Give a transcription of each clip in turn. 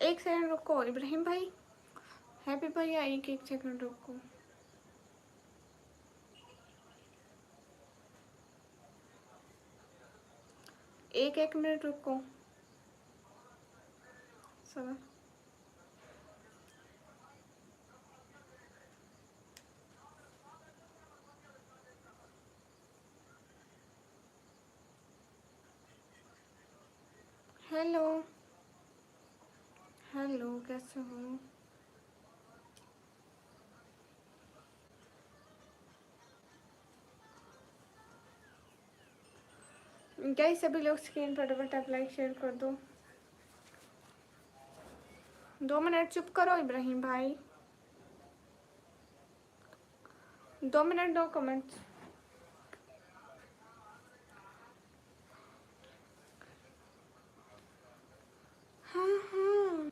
एक सेकंड रुको इब्राहिम भाई, हैप्पी भैया, एक सेकंड रुको। एक मिनट रुको सर। हेलो हेलो, कैसे हो गाइस? सभी लोग स्क्रीन पर डबल टैप लाइक शेयर कर दो। 2 मिनट चुप करो इब्राहिम भाई, 2 मिनट, 2 कमेंट्स। हाँ हाँ।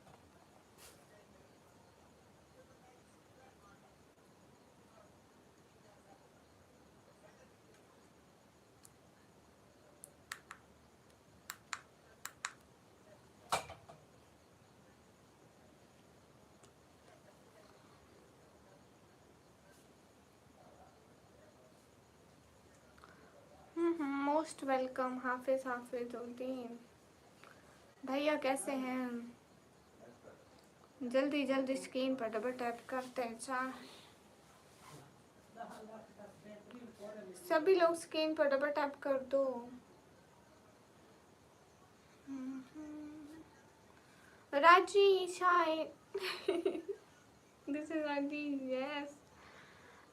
मोस्ट वेलकम हाफिज हाफिज उद्दीन भैया, कैसे हैं? जल्दी जल्दी स्क्रीन पर डबल टैप करते हैं। सभी लोग स्क्रीन पर डबल टैप कर दो। राजी शायद दिस इज राजी, यस।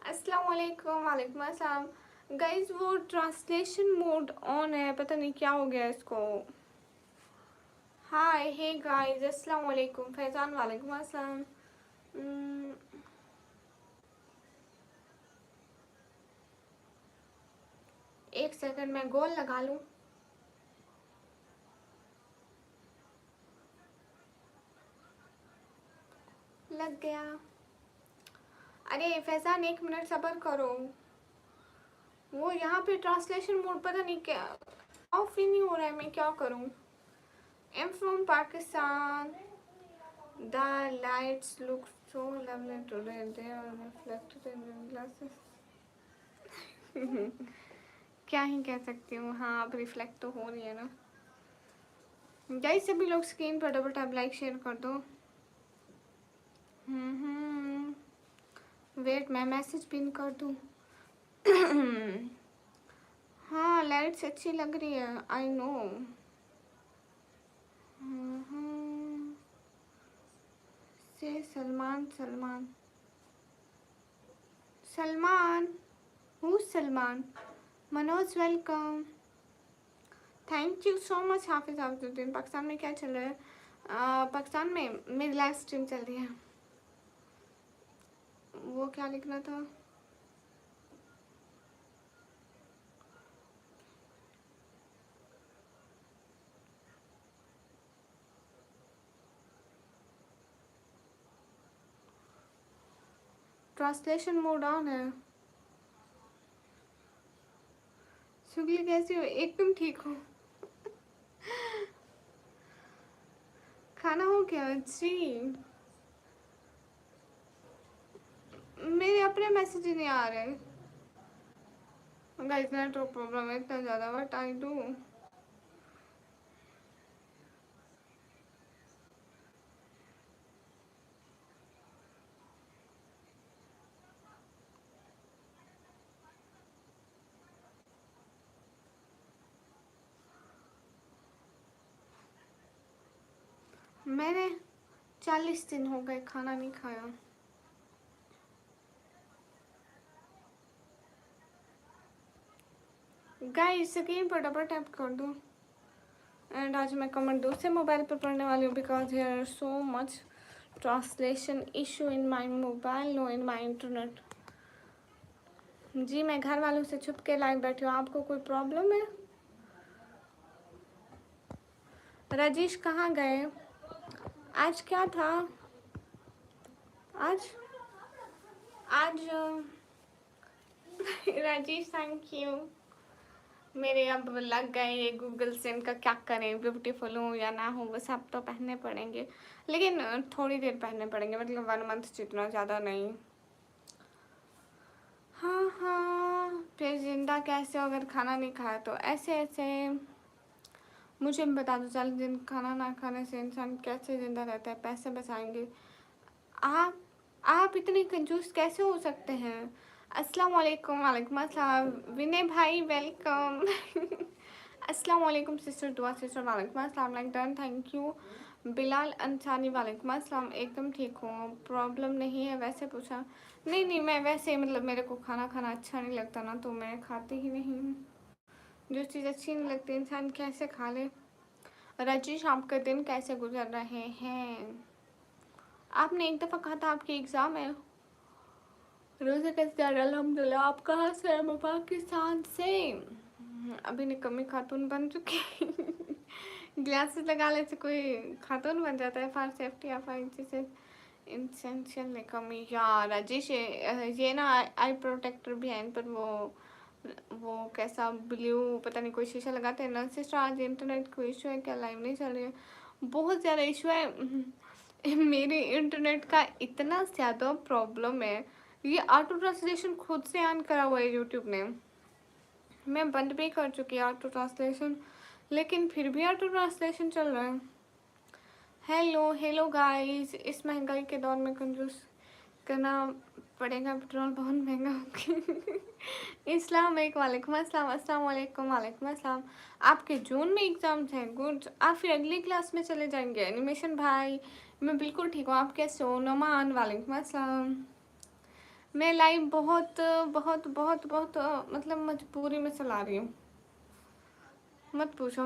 अस्सलाम वालेकुम। वालेकुम अस्सलाम। गाइस वो ट्रांसलेशन मोड ऑन है, पता नहीं क्या हो गया इसको। हाय हे गाइस, अस्सलाम वालेकुम। फैजान वालेकुम अस्सलाम। एक सेकंड में गोल लगा लूं। लग गया। अरे फैजान 1 मिनट सब्र करो, वो यहाँ पे ट्रांसलेशन मोड पता नहीं क्या ऑफ ही नहीं हो रहा है, मैं क्या करूँ। Am from Pakistan. The lights look so lovely today, they are reflected in your glasses. क्या ही कह सकती हूँ, हाँ अब रिफ्लेक्ट तो हो रही है ना। गाइस सभी लोग स्क्रीन पर डबल टैप लाइक शेयर कर दो। वेट मैं मैसेज पिन कर दूँ। हाँ लाइट्स अच्छी लग रही है, I know. Say Salman Salman Salman, who Salman? Manoj welcome, thank you so much. Hafiz Hafizuddin, Pakistan में क्या चल रहा है? पाकिस्तान में मेरी लाइव स्ट्रीम चल रही है। वो क्या लिखना था? ट्रांसलेशन मोड ऑन है। शुक्ली कैसी हो? एकदम ठीक हो? खाना हो गया जी? मेरे अपने मैसेज ही नहीं आ रहे। गाइस नेटवर्क प्रॉब्लम है इतना ज़्यादा, व्हाट आई डू? मैंने 40 दिन हो गए खाना नहीं खाया। गाइस स्क्रीन पर डबल टैप कर दो। एंड आज मैं कमेंट दूसरे मोबाइल पर पढ़ने वाली हूँ because there are so much translation issue in my mobile, no in my internet. जी मैं घर वालों से छुप के लाइव बैठी हूँ, आपको कोई प्रॉब्लम है? राजेश कहाँ गए? आज क्या था? आज आज राजेश थैंक यू। मेरे अब लग गए ये गूगल से, इनका क्या करें, ब्यूटीफुल हूँ या ना हूँ, बस अब तो पहनने पड़ेंगे, लेकिन थोड़ी देर पहनने पड़ेंगे, मतलब 1 मंथ जितना, ज़्यादा नहीं। हाँ हाँ, फिर जिंदा कैसे हो अगर खाना नहीं खाया तो? ऐसे ऐसे मुझे बता दो, चल दिन खाना ना खाने से इंसान कैसे जिंदा रहता है, पैसे बचाएंगे? आप आप इतने कंजूस कैसे हो सकते हैं? अस्सलाम वालेकुम। वालेकुम अस्सलाम विनय भाई, वेलकम। अस्सलाम वालेकुम सिस्टर, दुआ सिस्टर, वालेकुम अस्सलाम, like done, thank you. Bilal Ansari, वालेकुम अस्सलाम, एकदम ठीक हूँ, प्रॉब्लम नहीं है, वैसे पूछा। नहीं नहीं, मैं वैसे मतलब मेरे को खाना खाना अच्छा नहीं लगता ना, तो मैं खाती ही नहीं हूँ। जो चीज़ अच्छी नहीं लगती इंसान कैसे खा ले। रजीश, आपका दिन कैसे गुजर रहे हैं? आपने एक दफ़ा कहा था आपकी एग्ज़ाम है। रोज़ा कैसे जा रहा है? अल्हम्दुलिल्लाह। आप कहाँ से हैं? मैं पाकिस्तान से। अभी निकम्मी खातून बन चुकी। ग्लासेस लगा ले से कोई खातून बन जाता है? फॉर सेफ्टी ऑफ आई जैसे इंसेंशियल निकम्मी। यार राजेश, ये ना आई प्रोटेक्टर भी है इन पर, वो कैसा ब्लू पता नहीं, कोई शीशा लगाते हैं ना। सिस्टर आज इंटरनेट को इशू है क्या? लाइव नहीं चल रही है? बहुत ज़्यादा इशू है। मेरे इंटरनेट का इतना ज़्यादा प्रॉब्लम है। ये ऑटो ट्रांसलेशन खुद से ऑन करा हुआ है यूट्यूब ने, मैं बंद भी कर चुकी है ऑटो ट्रांसलेशन, लेकिन फिर भी ऑटो ट्रांसलेशन चल रहा है। हेलो हेलो गाइस, इस महंगाई के दौर में कंजूस करना पड़ेगा, पेट्रोल बहुत महंगा हो गया। इस्लाम एक, वालेकुम अस्सलाम, अस्सलाम वालेकुम, वालेकुम अस्सलाम। आपके जून में एग्जाम्स हैं? गुड। आप फिर अगली क्लास में चले जाएंगे? एनिमेशन भाई, मैं बिल्कुल ठीक हूँ, आप कैसे हो? नोमान, वालेकुम अस्सलाम। मैं लाइव बहुत बहुत बहुत बहुत मतलब मजबूरी में चला रही हूँ, मत पूछो।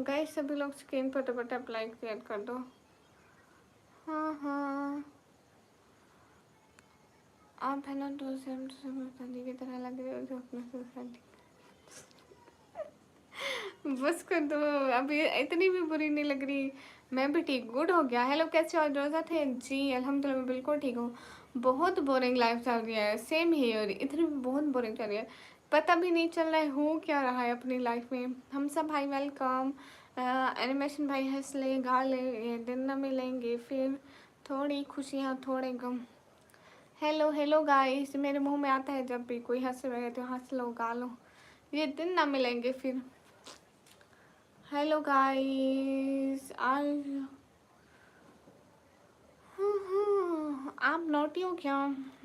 गाइस सभी लोग स्क्रीन पर टप लाइक शेयर कर दो। हाँ हाँ, आप है ना तो शादी की तरह लग रहे हो जो अपने से शादी। बस कर दो, अभी इतनी भी बुरी नहीं लग रही। मैं भी ठीक, गुड हो गया। हेलो कैसे हो? रोज़ा थे जी, अल्हम्दुलिल्लाह मैं बिल्कुल ठीक हूँ। बहुत बोरिंग लाइफ चल रही है, सेम ही, और इतनी भी बहुत बोरिंग चल रही है, पता भी नहीं चल रहा है हो क्या रहा है अपनी लाइफ में। हम सब भाई वेलकम। एनिमेशन भाई हंस ले गा ले, ये दिन न मिलेंगे फिर, थोड़ी खुशियाँ थोड़े गम। हेलो हेलो गाइस, मेरे मुंह में आता है जब भी कोई हंस रहे तो हंस लो गा लो, ये दिन ना मिलेंगे फिर। हेलो गाइस, आज आप नोटी हो क्या?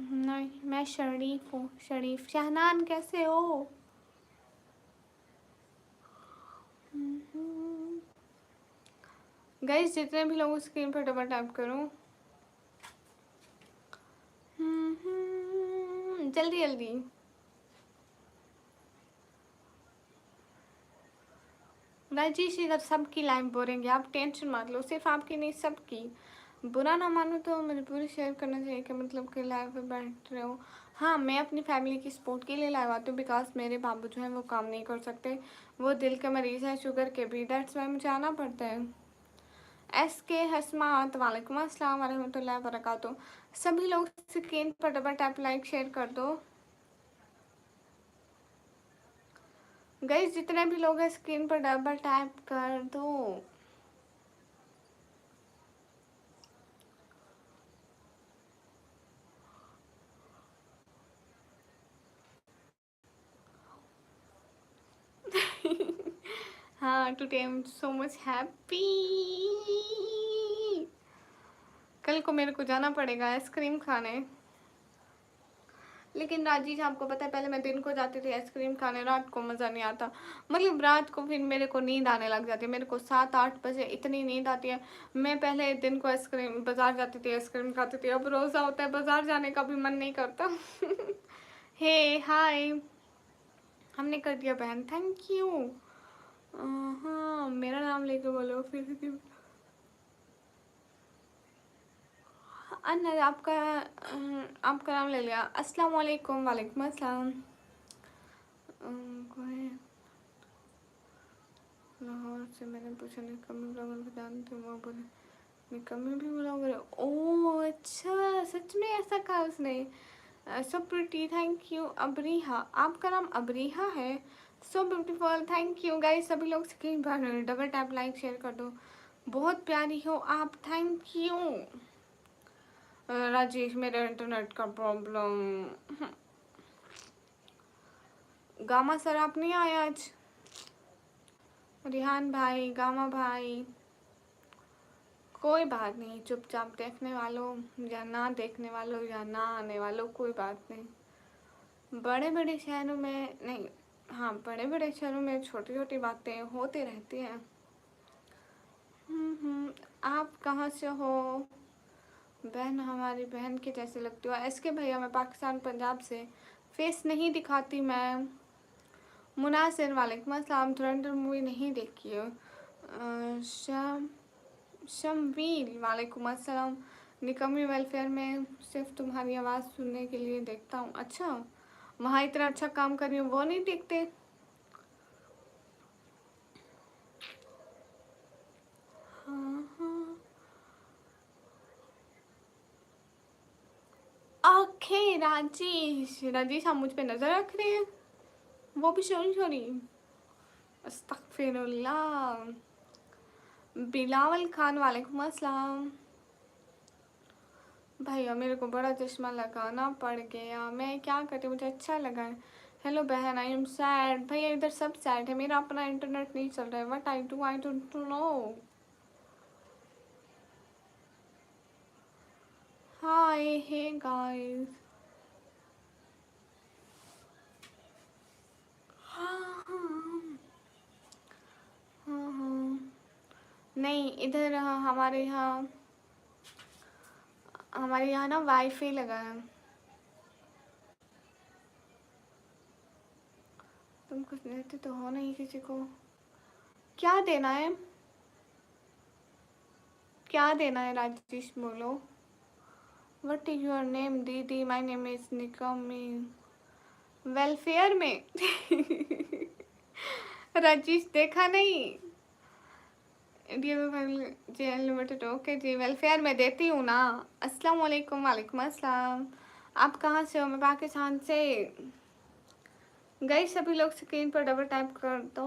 नहीं, मैं शरीफ हूँ, शरीफ। शहनान कैसे हो? गाइस जितने भी लोग स्क्रीन पर डबल टैप करो, जल्दी जल्दी। राजेश, इधर सबकी लाइफ बोरिंग है, आप टेंशन मत लो, सिर्फ आपकी नहीं सबकी। बुरा ना मानो तो मजबूरी शेयर करना चाहिए कि मतलब कि लाइफ में बैठ रहे हो। हाँ, मैं अपनी फैमिली की सपोर्ट के लिए लाइव आती हूँ, बिकॉज मेरे बाबू जो हैं वो काम नहीं कर सकते, वो दिल के मरीज़ हैं, शुगर के भी, दैट्स वाई मुझे आना पड़ता है। एस के हसमात, वालेकुम अस्सलाम वरहमतुल्लाहि वबरकातुहू। सभी लोग स्क्रीन पर डबल टैप लाइक शेयर कर दो। गाइस जितने भी लोग हैं स्क्रीन पर डबल टैप कर दो। हाँ, today I am so much happy. कल को मेरे को जाना पड़ेगा आइसक्रीम खाने, लेकिन राजीव आपको पता है पहले मैं दिन को जाती थी आइसक्रीम खाने, रात को मज़ा नहीं आता, मतलब रात को फिर मेरे को नींद आने लग जाती है, मेरे को 7-8 बजे इतनी नींद आती है। मैं पहले दिन को आइसक्रीम बाज़ार जाती थी, आइसक्रीम खाती थी, अब रोज़ा होता है बाज़ार जाने का भी मन नहीं करता। हे हाय, हमने कर दिया बहन, थैंक यू। हाँ, मेरा नाम लेके बोलो फिर। अन्ना, आपका नाम ले लिया। अस्सलाम वालेकुम, वालेकुम अस्सलाम। लाहौर से मैंने पूछा निकम्मी ब्लॉगर को जानते हो? वो बोले निकम्मी भी ब्लॉगर है? ओह अच्छा, सच में ऐसा कहा उसने? So pretty, thank you. Abriha, आपका नाम अबरीहा है? So beautiful, thank you guys. सभी लोग स्क्रीन पर डबल टैप लाइक शेयर कर दो, बहुत प्यारी हो आप, थैंक यू। राजेश, मेरे इंटरनेट का प्रॉब्लम। गामा सर आप नहीं आए आज? रिहान भाई, गामा भाई, कोई बात नहीं, चुपचाप देखने वालों या ना देखने वालों या ना आने वालों, कोई बात नहीं। बड़े बड़े शहरों में नहीं, हाँ बड़े बड़े शहरों में छोटी छोटी बातें होती रहती हैं। आप कहाँ से हो? बहन, हमारी बहन के जैसे लगती हो। एसके भैया, मैं पाकिस्तान पंजाब से, फेस नहीं दिखाती मैं। मुनासिर, वालेकुम अस्सलाम। धुरंधर मूवी नहीं देखी है। शमवील, वालेकुम अस्सलाम। निकम्मी, वेलफेयर में सिर्फ तुम्हारी आवाज़ सुनने के लिए देखता हूँ। अच्छा, वहाँ इतना अच्छा काम कर रही हूँ, वो नहीं देखते? हाँ हाँ, ओके राजेश, राजेश आप मुझ पे नज़र रख रहे हैं? वो भी सॉरी सॉरी, अस्तगफिरुल्लाह। बिलावल खान, वालेकुम अस्सलाम। भैया मेरे को बड़ा चश्मा लगाना पड़ गया, मैं क्या करती, मुझे अच्छा लगा है। हेलो बहन, आई एम सैड। भैया इधर सब सैड है, मेरा अपना इंटरनेट नहीं चल रहा है। What I don't know. Hi, hey guys. हाँ हाँ हाँ हाँ, नहीं इधर हमारे यहाँ ना वाईफाई लगा है। तुम कुछ देते तो हो नहीं किसी को। क्या देना है, क्या देना है राजेश, बोलो। What is your name? दीदी, माय नेम इज निकमी। वेलफेयर में राजेश देखा नहीं? जेल लिमिटेड, ओके जी, वेलफेयर में देती हूँ ना। अस्सलाम वालेकुम। वालेकुम अस्सलाम। आप कहाँ से हो? मैं पाकिस्तान से। गई, सभी लोग स्क्रीन पर डबल टैप कर दो।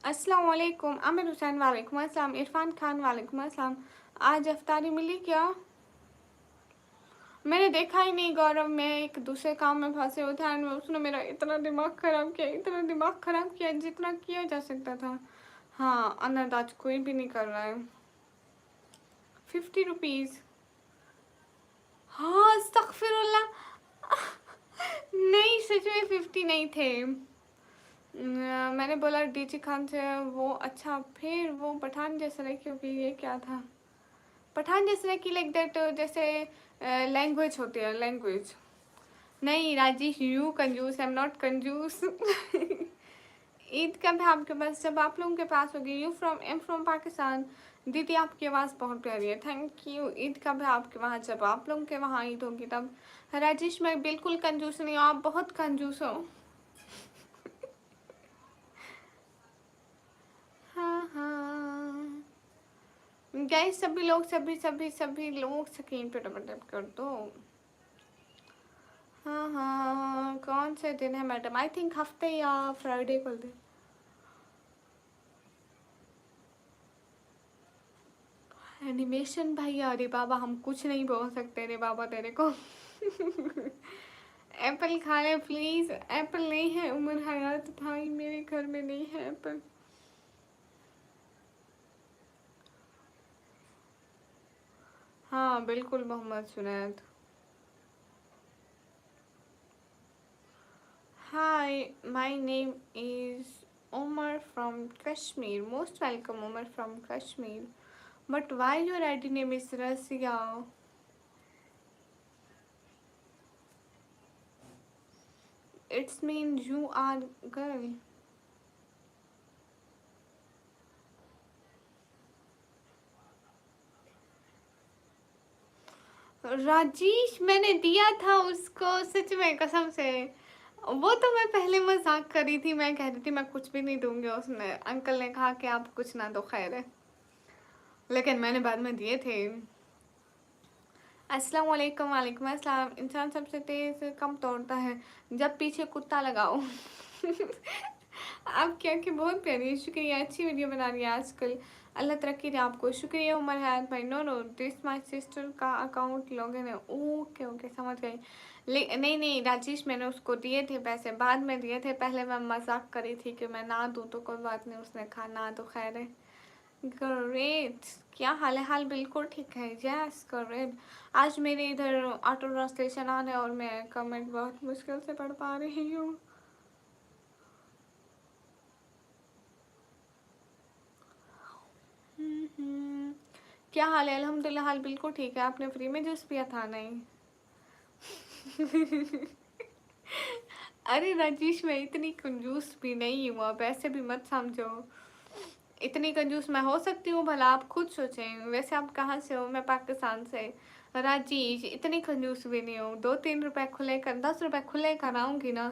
अस्सलाम वालेकुम। आमिर हुसैन, वालेकुम अस्सलाम। इरफान खान, वालेकुम अस्सलाम। आज अफ्तारी मिली क्या? मैंने देखा ही नहीं गौरव, मैं एक दूसरे काम में फंसे हुए थे एंड उसने मेरा इतना दिमाग ख़राब किया, इतना दिमाग ख़राब किया जितना किया जा सकता था। हाँ, अनदाज कोई भी नहीं कर रहा है। 50 रुपीज़? हाँ, अस्तगफिरुल्लाह। नहीं, सच में 50 नहीं थे। मैंने बोला डीजे खान से, वो अच्छा, फिर वो पठान जैसा रही, क्योंकि ये क्या था, पठान जैसा की लाइक दैट, जैसे लैंग्वेज होती है, लैंग्वेज। नहीं राजेश, यू कंजूस, आई एम नॉट कंजूस। ईद कब है आपके पास? जब आप लोगों के पास होगी। You from, M from Pakistan. दीदी आपकी आवाज़ बहुत प्यारी है, थैंक यू। ईद कब है आपके वहाँ? जब आप लोगों के वहाँ ईद होगी तब। राजेश मैं बिल्कुल कंजूस नहीं हूँ, आप बहुत कंजूस हो। हाँ हाँ गाइस, सभी लोग, सभी लोग स्क्रीन पे डबल टैप कर दो। हाँ हाँ, कौन से दिन है मैडम? आई थिंक हफ्ते या फ्राइडे को दिन। एनिमेशन भैया, अरे बाबा हम कुछ नहीं बोल सकते रे बाबा तेरे को। एप्पल खा ले प्लीज। एप्पल नहीं है उमर हयात भाई, मेरे घर में नहीं है एप्पल। हाँ बिल्कुल Mohammad Junaid. Hi, my name is Umar from Kashmir. Most welcome Umar from Kashmir, but why your ID name is Rasiya? It's mean you are girl. Rajesh मैंने दिया था उसको, सच में कसम से। वो तो मैं पहले मजाक कर रही थी, मैं कह रही थी मैं कुछ भी नहीं दूंगी, उसने, अंकल ने कहा कि आप कुछ ना दो, खैर है। लेकिन मैंने बाद में दिए थे। अस्सलाम वालेकुम। वालेकुम अस्सलाम। इंसान सबसे तेज कम तोड़ता है जब पीछे कुत्ता लगाओ। आपकी आंखें बहुत प्यारी है, शुक्रिया। अच्छी वीडियो बना रही है आजकल, अल्लाह तरक्की दे आपको। शुक्रिया उमर हयात भाई। No no, this my sister का अकाउंट लॉगिन है। ओके ओके, समझ गई। नहीं नहीं राजेश, मैंने उसको दिए थे पैसे, बाद में दिए थे। पहले मैं मजाक करी थी कि मैं ना दूँ तो कोई बात नहीं, उसने कहा ना तो खैर है। ग्रेट, क्या हाल है? हाल बिल्कुल ठीक है। Yes great. आज मेरे इधर ऑटो ट्रांसलेशन आ रहा है और मैं कमेंट बहुत मुश्किल से पढ़ पा रही हूँ। क्या हाल है? अल्हम्दुलिल्लाह हाल बिल्कुल ठीक है। आपने फ्री में जूस पिया था? नहीं। अरे राजेश, मैं इतनी कंजूस भी नहीं हूँ, आप ऐसे भी मत समझो। इतनी कंजूस मैं हो सकती हूँ भला, आप खुद सोचें। वैसे आप कहाँ से हो? मैं पाकिस्तान से। राजेश, इतनी कंजूस भी नहीं हूँ। 2-3 रुपए खुले कर, 10 रुपए खुले कराऊंगी ना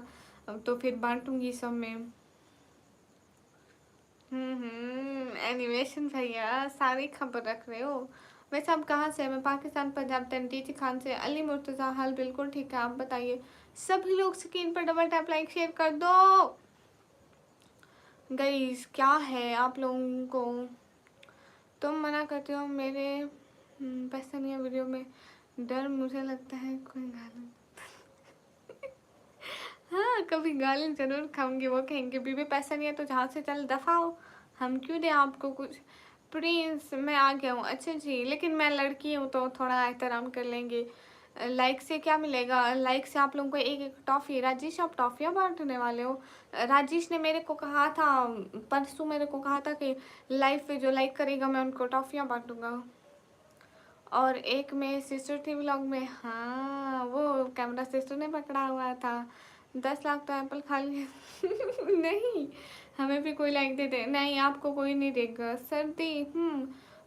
तो फिर बांटूंगी सब में। एनिमेशन भैया, सारी खबर रख रहे हो। वैसे आप कहाँ से? मैं पाकिस्तान, पंजाब, टीची खान से। अली मुर्तज़ा, हाल बिल्कुल ठीक है, आप बताइए। सभी लोग स्क्रीन पर डबल टैप लाइक शेयर कर दो। गाइस क्या है आप लोगों को? तुम मना करते हो मेरे पैसे नहीं है वीडियो में, डर मुझे लगता है कोई गाली। हाँ, कभी गाली जरूर खाऊंगी। वो कहेंगे बीबी पैसा नहीं है तो जहाँ से चल दफा हो, हम क्यों दें आपको कुछ। प्लीज मैं आ गया हूँ। अच्छा जी, लेकिन मैं लड़की हूँ तो थोड़ा एहतराम कर लेंगे। लाइक से क्या मिलेगा? लाइक से आप लोगों को एक एक टॉफ़ी। राजेश, आप टॉफ़ियाँ बांटने वाले हो? राजेश ने मेरे को कहा था, परसों मेरे को कहा था कि लाइव पे जो लाइक करेगा मैं उनको टॉफ़ियाँ बांटूंगा। और एक में सिस्टर थी व्लॉग में, हाँ वो कैमरा सिस्टर ने पकड़ा हुआ था। 10 लाख तो एप्पल खा लिया। नहीं, हमें भी कोई लाइक दे दे। नहीं, आपको कोई नहीं देगा। सर्दी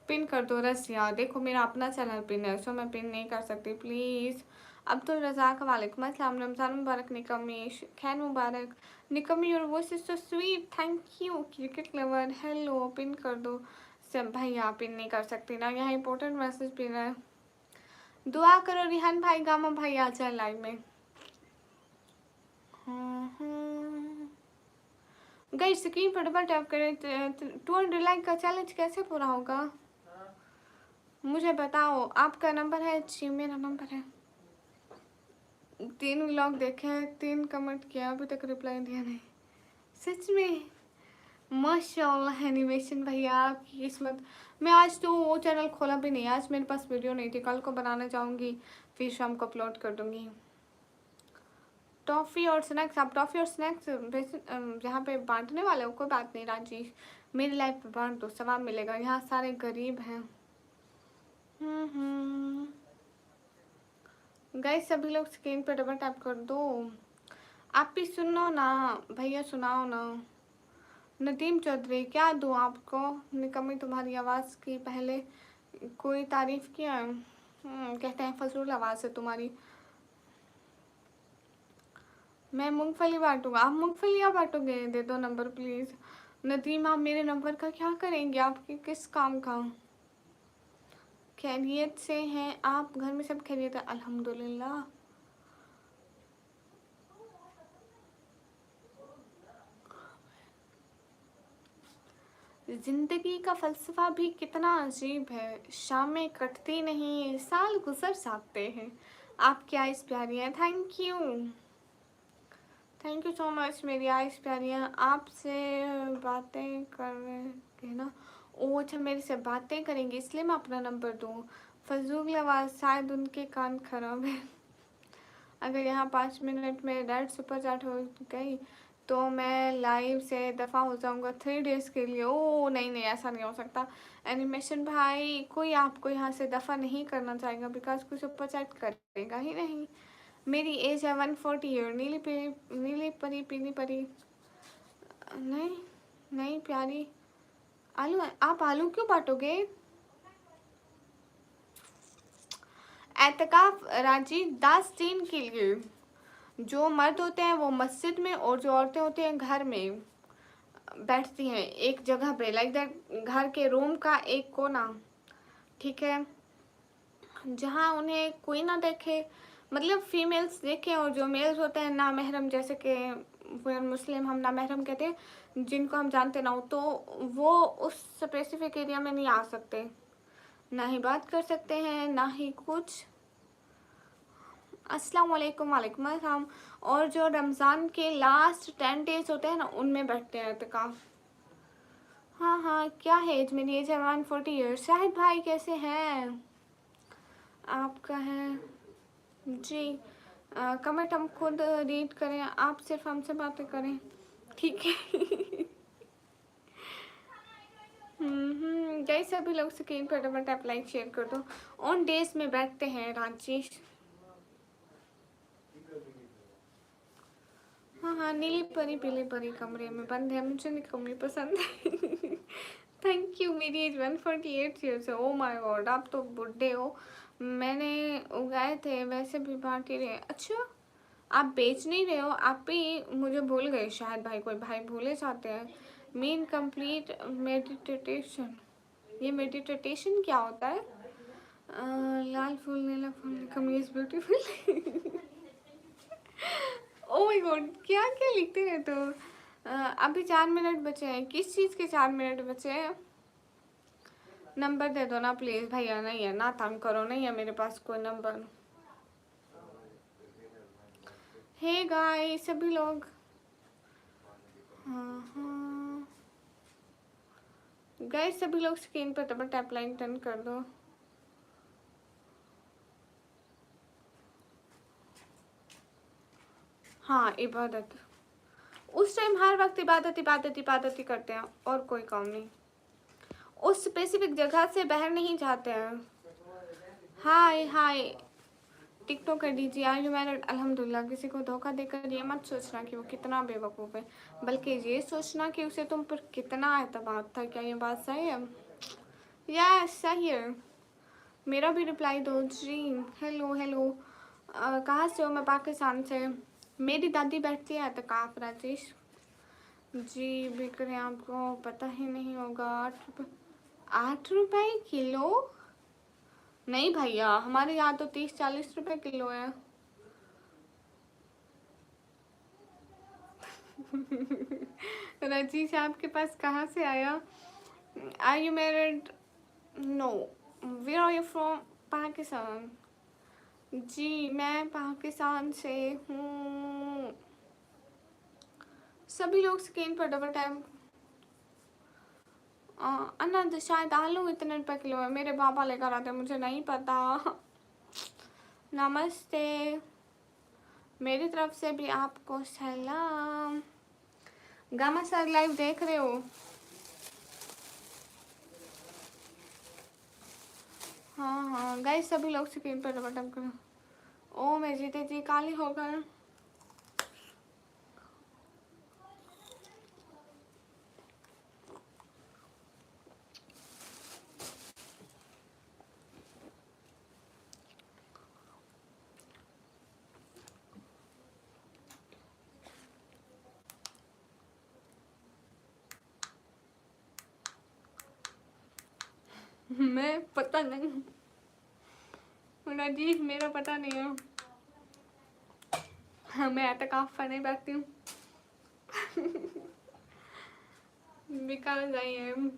पिन कर दो रसिया। देखो मेरा अपना चैनल पिन है, सो मैं पिन नहीं कर सकती प्लीज़। अब्दुल रज़ाक, वालेकुम अस्सलाम। रमज़ान मुबारक निकमी, खैर मुबारक निकमी। और वो so sweet, thank you. Cricket lover, hello, pin कर दो। सब भाई आप पिन नहीं कर सकती ना, यहाँ इंपॉर्टेंट मैसेज पिन है। दुआ करो रिहान भाई, गामा भाई आ जाए लाइव में। गाइस स्क्रीन पर डबल टैप करें। 200 लाइक का चैलेंज कैसे पूरा होगा मुझे बताओ। आपका नंबर है जी, मेरा नंबर है। 3 व्लॉग देखे, 3 कमेंट किया, अभी तक रिप्लाई दिया नहीं। सच में माशाल्लाह एनिमेशन भैया, आपकी किस्मत। मैं आज तो वो चैनल खोला भी नहीं, आज मेरे पास वीडियो नहीं थी, कल को बनाना चाहूँगी, फिर शाम को अपलोड कर दूँगी। टॉफ़ी और स्नैक्स, आप टॉफ़ी और स्नैक्स यहाँ पे बांटने वाले हो? कोई बात नहीं राजेश, मेरी लाइफ पे बांट दो, सवाब मिलेगा। यहाँ सारे गरीब हैं। गाइस सभी लोग स्क्रीन पे डबल टैप कर दो। आप भी सुनो ना भैया, सुनाओ ना। नदीम चौधरी, क्या दूँ आपको? निकम्मी, तुम्हारी आवाज़ की पहले कोई तारीफ़ किया है? कहते हैं फजूल आवाज़ है तुम्हारी। मैं मूंगफली बांटूंगा, आप मूंगफलियाँ बांटोगे? दे दो नंबर प्लीज़। नदीम, आप मेरे नंबर का क्या करेंगे? आपके किस काम का? खैरियत से हैं आप? घर में सब खैरियत है? अल्हम्दुलिल्लाह। जिंदगी का फलसफा भी कितना अजीब है, शामें कटती नहीं, साल गुजर जाते हैं। आपकी आइज़ प्यारी है, thank you. Thank you so much, मेरी आइज़ प्यारी है। आपसे बातें करेंगे ना? ओ अच्छा, मेरे से बातें करेंगे इसलिए मैं अपना नंबर दूँ? फजूल आवाज़, शायद उनके कान खराब है। अगर यहाँ 5 मिनट में डायरेक्ट सुपर चैट हो गई तो मैं लाइव से दफ़ा हो जाऊँगा 3 डेज़ के लिए। ओ नहीं नहीं, ऐसा नहीं हो सकता। एनिमेशन भाई, कोई आपको यहाँ से दफ़ा नहीं करना चाहेगा, बिकॉज कोई सुपर चैट करेगा ही नहीं। मेरी एज है 140 ईयर। नीली परी, पीली परी, नहीं नहीं प्यारी। आलू, आप आलू क्यों बांटोगे? एतकाफ राजी 10 दिन के लिए। जो मर्द होते हैं वो मस्जिद में, और जो औरतें होती हैं घर में बैठती हैं एक जगह पे, लाइक दैट, घर के रूम का एक कोना। ठीक है, जहाँ उन्हें कोई ना देखे, मतलब फीमेल्स देखें, और जो मेल्स होते हैं ना महरम, जैसे कि वो मुस्लिम हम ना महरम कहते हैं, जिनको हम जानते ना हो, तो वो उस स्पेसिफिक एरिया में नहीं आ सकते, ना ही बात कर सकते हैं, ना ही कुछ। अस्सलाम वालेकुम, वालेकुम अस्सलाम। और जो रमज़ान के लास्ट 10 डेज होते हैं ना, उनमें बैठते हैं एतकाफ। हाँ हाँ, क्या है एज? मेरी एज है 140 ईयर्स। शाहिद भाई कैसे हैं? आपका है जी। कमेंट हम खुद रीड करें, आप सिर्फ हमसे बातें करें, ठीक है? गाइस सभी लोग स्क्रीन पर डबल टैप लाइक शेयर कर दो। ऑन डेज में बैठते हैं रांची। हाँ हाँ, नीली परी पीली परी कमरे में बंद है, मुझे नहीं कमरे पसंद है। Thank you. मेरी एज 148 ईयर्स है। ओ माय गॉड, आप तो बुढ़े हो। मैंने उगाए थे, वैसे भी बांट ही रहे। अच्छा, आप बेच नहीं रहे हो, आप भी मुझे भूल गए शायद भाई, कोई भाई भूले जाते हैं। मीन कंप्लीट मेडिटेशन, ये मेडिटेशन क्या होता है? लाल फूल नीला फूल कमीज ब्यूटीफुल। ओ माय गॉड, क्या क्या लिखते रहते हो? अभी 4 मिनट बचे हैं। किस चीज़ के 4 मिनट बचे हैं? नंबर दे दो ना प्लीज़ भैया। नहीं है ना, तंग करो, नहीं है मेरे पास कोई नंबर। हे गाइस सभी लोग, हाँ हाँ गाइस सभी लोग स्क्रीन पर डबल टैप लाइन टर्न कर दो। हाँ, इबादत। उस टाइम हर वक्त इबादत इबादत इबादत ही करते हैं, और कोई काम नहीं। उस स्पेसिफिक जगह से बाहर नहीं जाते हैं। हाय हाय, टिकटॉक कर दीजिए। आज मैंने अल्हम्दुलिल्लाह, किसी को धोखा देकर ये मत सोचना कि वो कितना बेवकूफ़ है, बल्कि ये सोचना कि उसे तुम पर कितना एतबार था। क्या ये बात सही है? यस सही है। मेरा भी रिप्लाई दो जी। Hello hello. कहाँ से हो? मैं पाकिस्तान से। मेरी दादी बैठती है एतकाफ राजेश जी। बिक रहे आपको पता ही नहीं होगा। 8 रुपये, 8 रुपये किलो? नहीं भैया, हमारे यहाँ तो 30-40 रुपये किलो है। रजीश आपके पास कहाँ से आया? Are you married? No. Where are you from? Pakistan. जी मैं पाकिस्तान से हूँ। सभी लोग स्क्रीन पर डबल टाइम। अनंत शायद आलू इतने रुपए किलो है, मेरे पापा लेकर आते, मुझे नहीं पता। नमस्ते, मेरी तरफ से भी आपको सलाम। गामा सर लाइव देख रहे हो? हाँ हाँ गाइस सभी लोग स्क्रीन पर डबल टैप करो। ओ मैं जीते जी काली हो गए। मैं पता नहीं, राजीव मेरा पता नहीं है। हाँ, मैं एतकाफ नहीं बैठती हूँ। बिकॉज आई एम,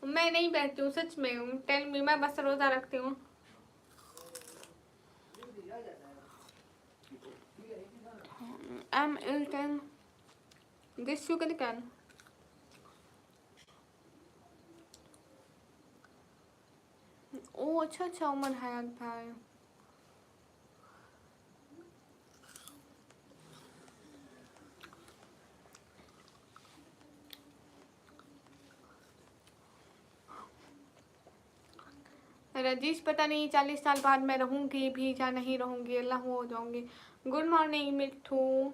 मैं नहीं बैठती हूँ सच में। टेल मी, मैं बस रोज़ा रखती हूँ। I'm eating this sugar can. ओ अच्छा अच्छा, उमर हयात भाई। रजीश पता नहीं 40 साल बाद मैं रहूँगी भी या नहीं रहूँगी, अल्लाह हो जाऊँगी। गुड मॉर्निंग मिट्ठू।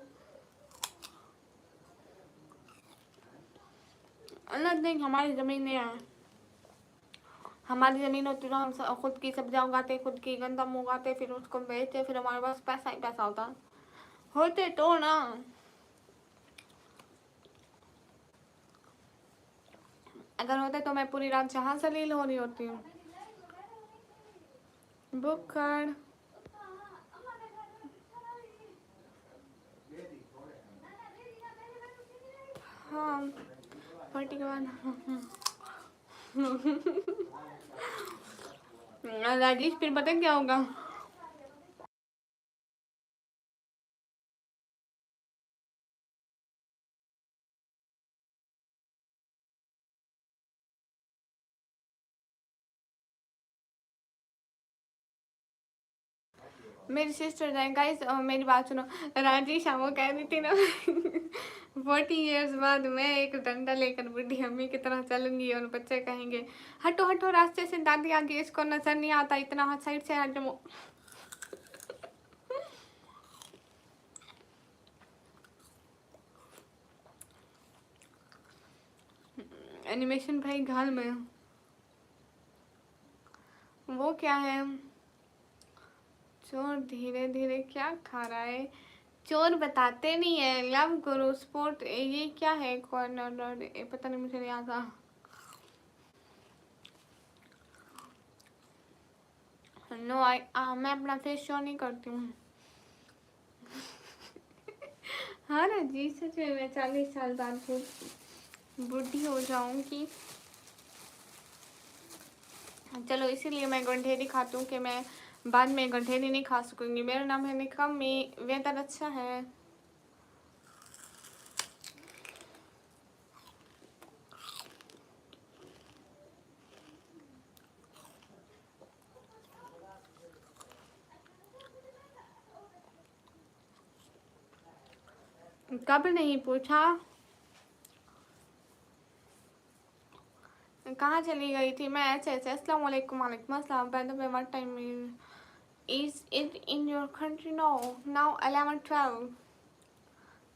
अल्लाह नहीं, हमारी ज़मीन है, हमारी ज़मीन होती तो हम खुद की सब्जियाँ उगाते, खुद की गंदम उगाते, फिर उसको बेचते, फिर हमारे पास पैसा ही पैसा होता। होते तो ना। अगर होते तो मैं पूरी रात जहाँ जलील हो रही होती हूँ। बुक कर। हाँ 41। राजेश फिर पता क्या होगा, मेरी सिस्टर जाए गाइस। मेरी बात सुनो, राजेश वो कह रही थी ना 40 years बाद मैं एक डंडा लेकर बूढ़ी अम्मी की तरह चलूंगी और बच्चे कहेंगे हटो हटो रास्ते से, दादी आगे, इसको नजर नहीं आता, इतना साइड से हटो। एनिमेशन भाई घाल में वो क्या है, चोर धीरे धीरे क्या खा रहा है, चोर बताते नहीं है। लव गुरु स्पोर्ट, ये क्या है, कॉर्नर, पता नहीं, मुझे नहीं आता। नो आई मैं अपना फेस शो नहीं करती हूँ। हाँ ना जी, सच में मैं 40 साल बाद बूढ़ी हो जाऊंगी। चलो इसीलिए मैं गंठेरी खाती हूँ कि मैं बाद में गंठेरी नहीं खा सकूंगी। मेरा नाम है निकम्मी, वेदर अच्छा है। कब नहीं पूछा, कहाँ चली गई थी मैं। ऐसे अस्सलाम वालेकुम, वालेकुम अस्सलाम। By the way what time is it in your country? No, now 11:12,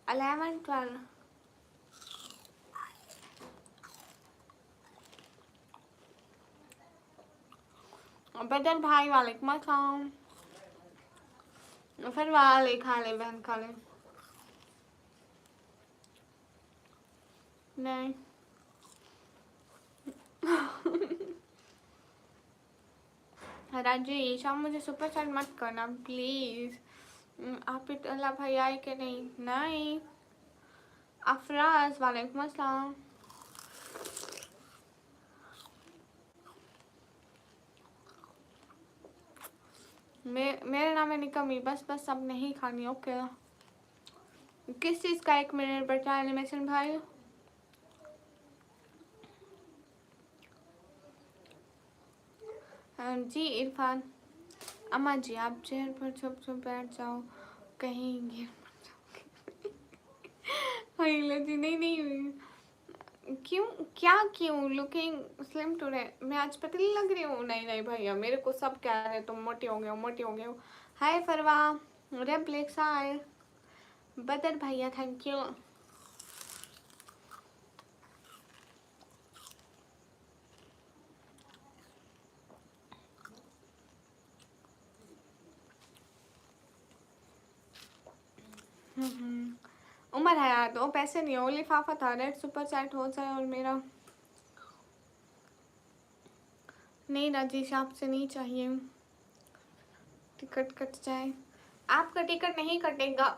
11:12। बदर भाई वालेकुम अस्सलाम। फिर वाले खा ले बहन, खा ले। नहीं राजेश आप मुझे सुपर चैट मत करना प्लीज। आप अल्लाह भाई आए कि नहीं? नहीं। अफराज वालेकुम अस्सलाम। मेरा नाम है निकमी, बस बस अब नहीं खानी। ओके किस चीज़ का 1 मिनट बचा है एनिमेशन भाई? जी इरफान। अम्मा जी आप चेयर पर चुप चुप बैठ जाओ, कहीं गिर जी। नहीं नहीं, क्यों, क्या क्यों? लुकिंग स्लिम टुडे, मैं आज पतली लग रही हूँ? नहीं नहीं भैया, मेरे को सब कह रहे तुम मोटी हो गए हो, मोटी हो गए हो। हाय फरवा, रेप्लेक्स, हाय बदर भैया, थैंक यू। उम्र है यार, तो पैसे नहीं हो, लिफाफा था, रेड सुपर चैट हो जाए और मेरा। नहीं राजेश आपसे नहीं चाहिए, टिकट कट जाए। आपका टिकट नहीं कटेगा।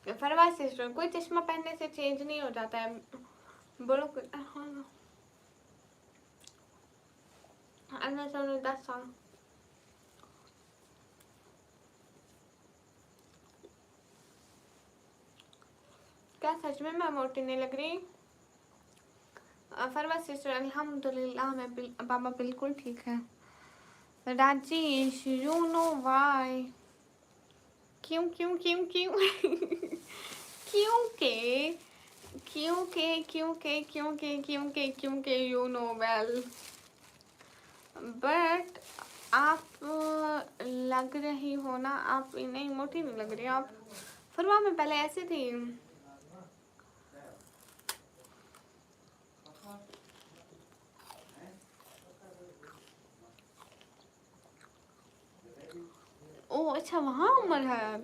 फरवा सिस्टर, कोई चश्मा पहनने से चेंज नहीं हो जाता है, बोलो कुछ। अन्ना 10 साल। क्या सच में मैं मोटी नहीं लग रही? फरवा सिस्टर अल्हम्दुलिल्लाह मैं बाबा बिल्कुल ठीक है। राजेश यू नो वाई, क्यों क्यों क्यों क्यों? क्यों के क्यों के क्यों के क्यों के क्यों के क्यों के यू नो वेल, बट आप लग रही हो ना, आप नहीं मोटी नहीं लग रही आप। फरवा में पहले ऐसे थी। ओ अच्छा, वहाँ उम्र है।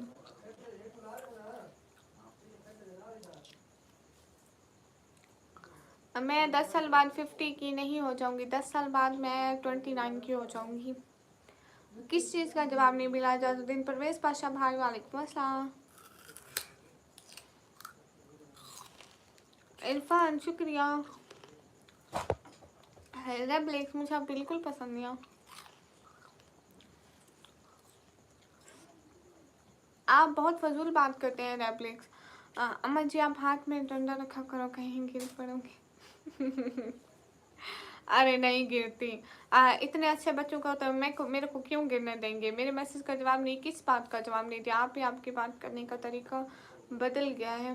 मैं 10 साल बाद 50 की नहीं हो जाऊंगी, 10 साल बाद मैं 29 की हो जाऊंगी। किस चीज़ का जवाब नहीं मिला? जाजुद्दीन परवेज पाशा भाई वालेकुम अस्सलाम। इरफान शुक्रिया। रेब्लेक्स मुझे अब बिल्कुल पसंद नहीं है। आप बहुत फजूल बात करते हैं रेब्लेक्स। अम्मा जी आप हाथ में डंडा रखा करो, कहीं गिर पड़ोगे। अरे नहीं गिरती। इतने अच्छे बच्चों को तो मेरे को क्यों गिरने देंगे? मेरे मैसेज का जवाब नहीं, किस बात का जवाब नहीं दिया? आप ही आपकी बात करने का तरीका बदल गया है।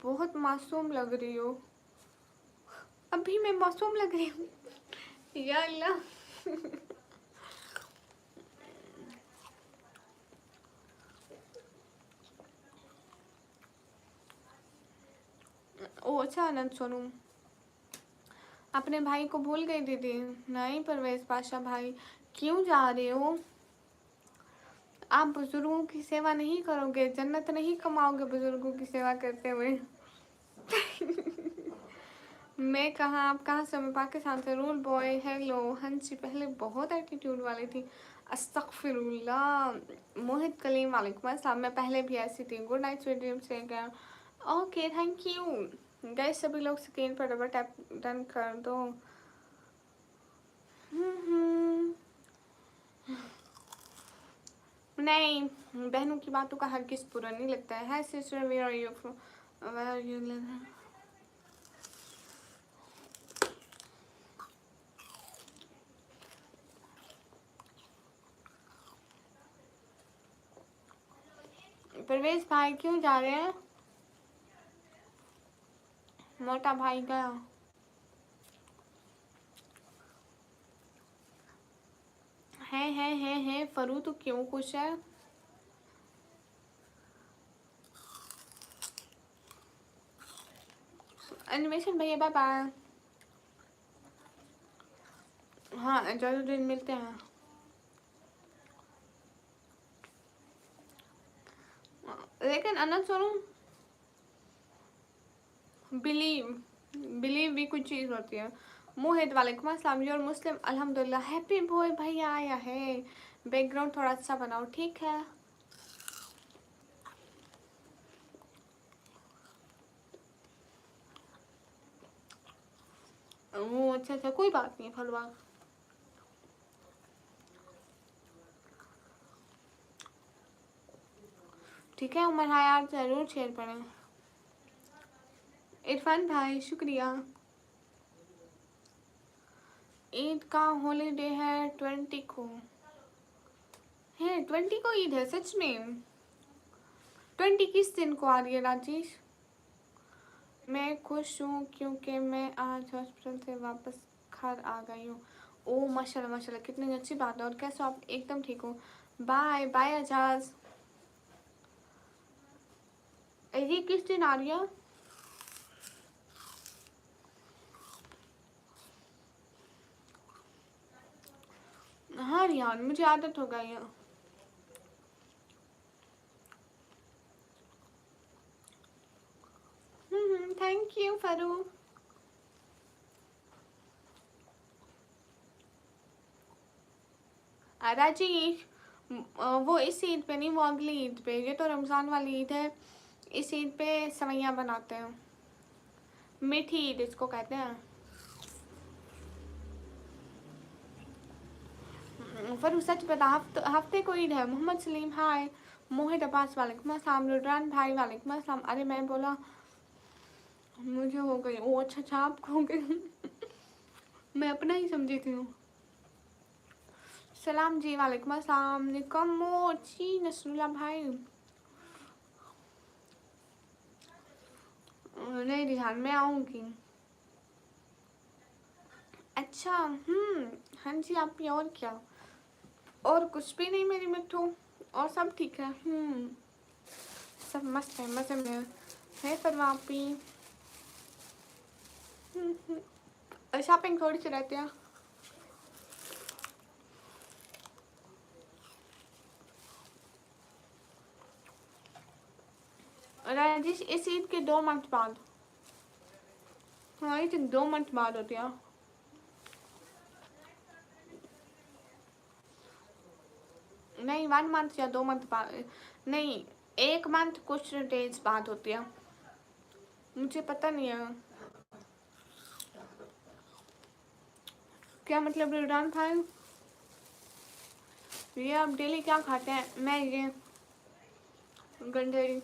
बहुत मासूम लग रही हो। अभी मैं मासूम लग रही हूँ? या अल्लाह। ओ अच्छा आनंद सोनू, अपने भाई को भूल गई दीदी? नहीं परवेज पाशा भाई, क्यों जा रहे हो? आप बुजुर्गों की सेवा नहीं करोगे, जन्नत नहीं कमाओगे बुजुर्गों की सेवा करते हुए। मैं कहाँ, आप कहाँ से? मैं पाकिस्तान से। Rule boy hello. हाँ जी, पहले बहुत एटीट्यूड वाली थी। अस्तगफिरुल्लाह। मोहित कलीम वालेकुम अस्सलाम। मैं पहले भी ऐसी थी। गुड नाइट स्वीट ड्रीम्स से गया। Okay thank you guys. सभी लोग स्क्रीन पर डबल टैप डन कर दो। नहीं, बहनों की बातों का हरगिज़ बुरा नहीं लगता है। Sister where are you from? Where are you live? Parvez भाई क्यों जा रहे हैं? मोटा भाई गया है फरू तो क्यों खुश है? एनिमेशन भैया बाय बाय। हाँ ज़रूर दिन मिलते हैं। लेकिन अनंत सोनू, बिलीव बिलीव भी कुछ चीज़ होती है। मोहित वालेकुम अस्सलाम। योर मुस्लिम अल्हम्दुलिल्लाह। हैप्पी बॉय भैया आया है। बैकग्राउंड थोड़ा अच्छा बनाओ ठीक है? ओ अच्छा अच्छा, कोई बात नहीं फलवा। ठीक है उमर यार, ज़रूर शेयर करें। इरफान भाई शुक्रिया। ईद का हॉलीडे है 20 को। है 20 को ईद है सच में? 20 किस दिन को आ रही है राजेश? मैं खुश हूँ क्योंकि मैं आज हॉस्पिटल से वापस घर आ गई हूँ। ओ माशाल्लाह माशाल्लाह, कितनी अच्छी बात है। और कैसे हो आप? एकदम ठीक हो। Bye bye Ejaz. ये किस दिन आ रही है? हाँ यार मुझे आदत हो गई है। थैंक यू फरू। राजेश, वो इस ईद पे नहीं, वो अगली ईद पे। ये तो रमज़ान वाली ईद है। इस ईद पे सवैयाँ बनाते हैं। मीठी ईद इसको कहते हैं। फरू सच बता, हफ्ते को ईद है। मोहम्मद सलीम हाय। मोहित अब्बास वालेकुम अस्सलाम। रुद्रान भाई वालेकुम अस्सलाम। अरे मैं बोला मुझे हो गई। ओ अच्छा अच्छा, आपको हो गई। मैं अपना ही समझी थी। सलाम जी वालेकुम अस्सलाम। निकम मोची नसरुल्ला भाई। नहीं रिहान, मैं आऊँगी। अच्छा हाँ जी आप भी। और क्या? और कुछ भी नहीं मेरी मिट्टू। और सब ठीक है। सब मस्त है, मज़े में है। पर वहाँ पे शॉपिंग थोड़ी सी रहती है। राजेश इस ईद के 2 मंथ बाद। आई थिंक 2 मंथ बाद होती है। नहीं 1 मंथ या 2 मंथ बाद, नहीं 1 मंथ कुछ डेज बाद होती है, मुझे पता नहीं है क्या मतलब। रिडान खाए ये आप डेली क्या खाते हैं? मैं ये गंढेरी।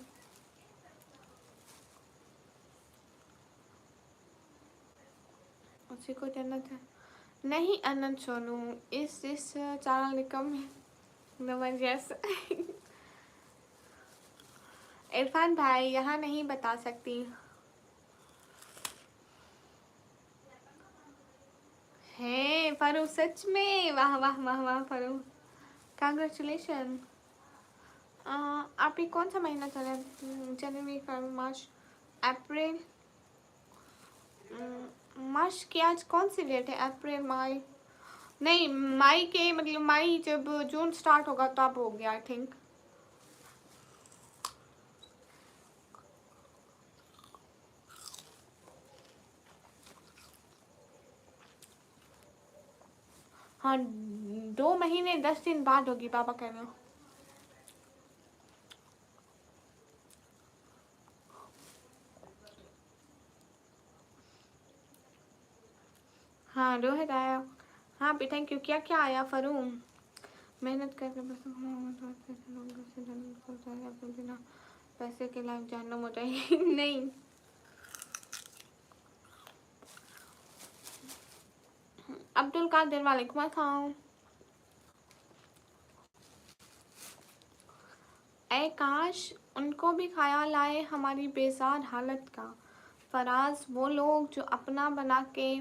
उसी को जन्नत है नहीं अनंत सोनू इस चैनल निकम नमस इरफान भाई यहाँ नहीं बता सकती। है फरू सच में, वाह वाह वाह वाह फरू, कांग्रेचुलेशन। आप ये कौन सा महीना चला? जनवरी फरवरी मार्च अप्रैल, मार्च की आज कौन सी डेट है? अप्रैल मई, नहीं मई के मतलब मई जब जून स्टार्ट होगा तब हो गया आई थिंक। हाँ 2 महीने 10 दिन बाद होगी पापा कह रहे हो। हाँ रोहित आया। हाँ भी थैंक यू। क्या क्या आया फरूम? मेहनत करके बस बिना पैसे के लाइफ जहन्नम हो जाएगी नहीं अब्दुल कादिर वालेकुम अस्सलाम। ऐ काश उनको भी ख्याल आए हमारी बेजार हालत का। फराज वो लोग जो अपना बना के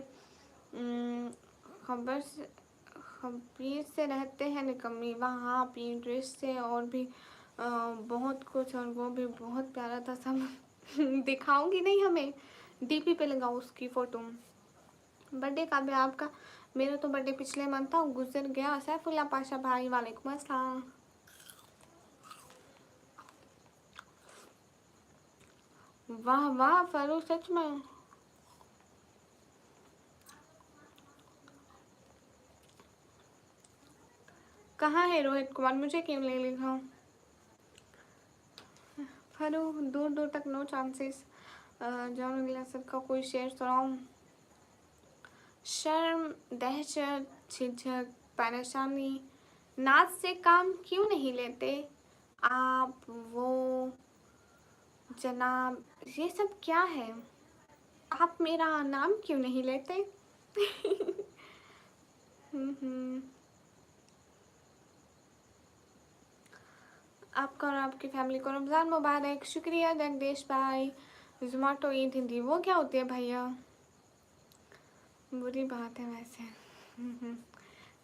खबीर से रहते हैं निकम्मी, वहाँ पिंटरेस्ट से और भी बहुत कुछ, और वो भी बहुत प्यारा था सब दिखाऊंगी नहीं, हमें डीपी पे लगाओ उसकी फ़ोटो। बर्थडे का भी आपका? मेरा तो बर्थडे पिछले मंथ था, गुजर गया। सैफुल्ला पाशा भाई वालेकुम अस्सलाम। वाह वाह फरू सच में। कहाँ है रोहित कुमार? मुझे क्यों ले लिखा? फरू दूर दूर तक नो चांसेस। जॉन ग्लासर का कोई शेर सुनाऊं? शर्म, दहशत, झिझक, परेशानी, नाच से काम क्यों नहीं लेते आप? वो जनाब ये सब क्या है? आप मेरा नाम क्यों नहीं लेते? आपका और आपकी फैमिली को रमज़ान मुबारक। शुक्रिया जगदीश भाई। जोमेटो ईद हिंदी वो क्या होती है भैया? बुरी बात है वैसे।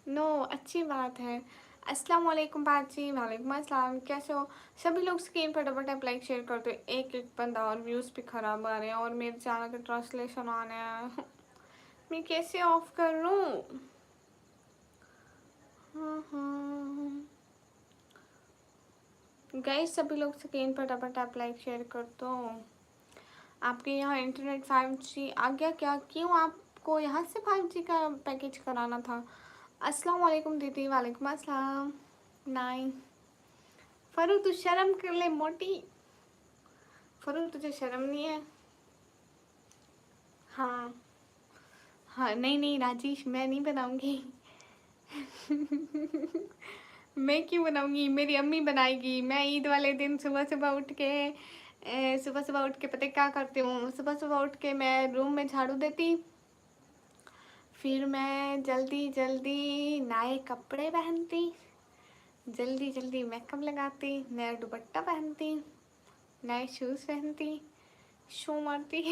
नो अच्छी बात है। अस्सलाम वालेकुम बाजी। वालेकुम अस्सलाम। कैसे हो सभी लोग? स्क्रीन पर डबल टैप लाइक शेयर कर दो। एक एक बंदा, और व्यूज़ भी ख़राब आ रहे हैं और मेरे चैनल का ट्रांसलेशन आने हैं मैं कैसे ऑफ करूँ? गाइस सभी लोग स्क्रीन पर डबल टैप लाइक शेयर कर दो। आपके यहाँ इंटरनेट 5G आ गया क्या? क्यों आपको यहाँ से 5G का पैकेज कराना था? अस्सलाम वालेकुम दीदी। वालेकुम अस्सलाम। नाइन फरू तू शर्म कर ले मोटी। फरू तुझे शर्म नहीं है? हाँ हाँ नहीं नहीं राजेश मैं नहीं बनाऊंगी मैं क्यों बनाऊंगी? मेरी अम्मी बनाएगी। मैं ईद वाले दिन सुबह सुबह उठ के पता है क्या करती हूँ? सुबह सुबह उठ के मैं रूम में झाड़ू देती, फिर मैं जल्दी जल्दी नए कपड़े पहनती, जल्दी जल्दी मेकअप लगाती, नया दुपट्टा पहनती, नए शूज़ पहनती, शो मारती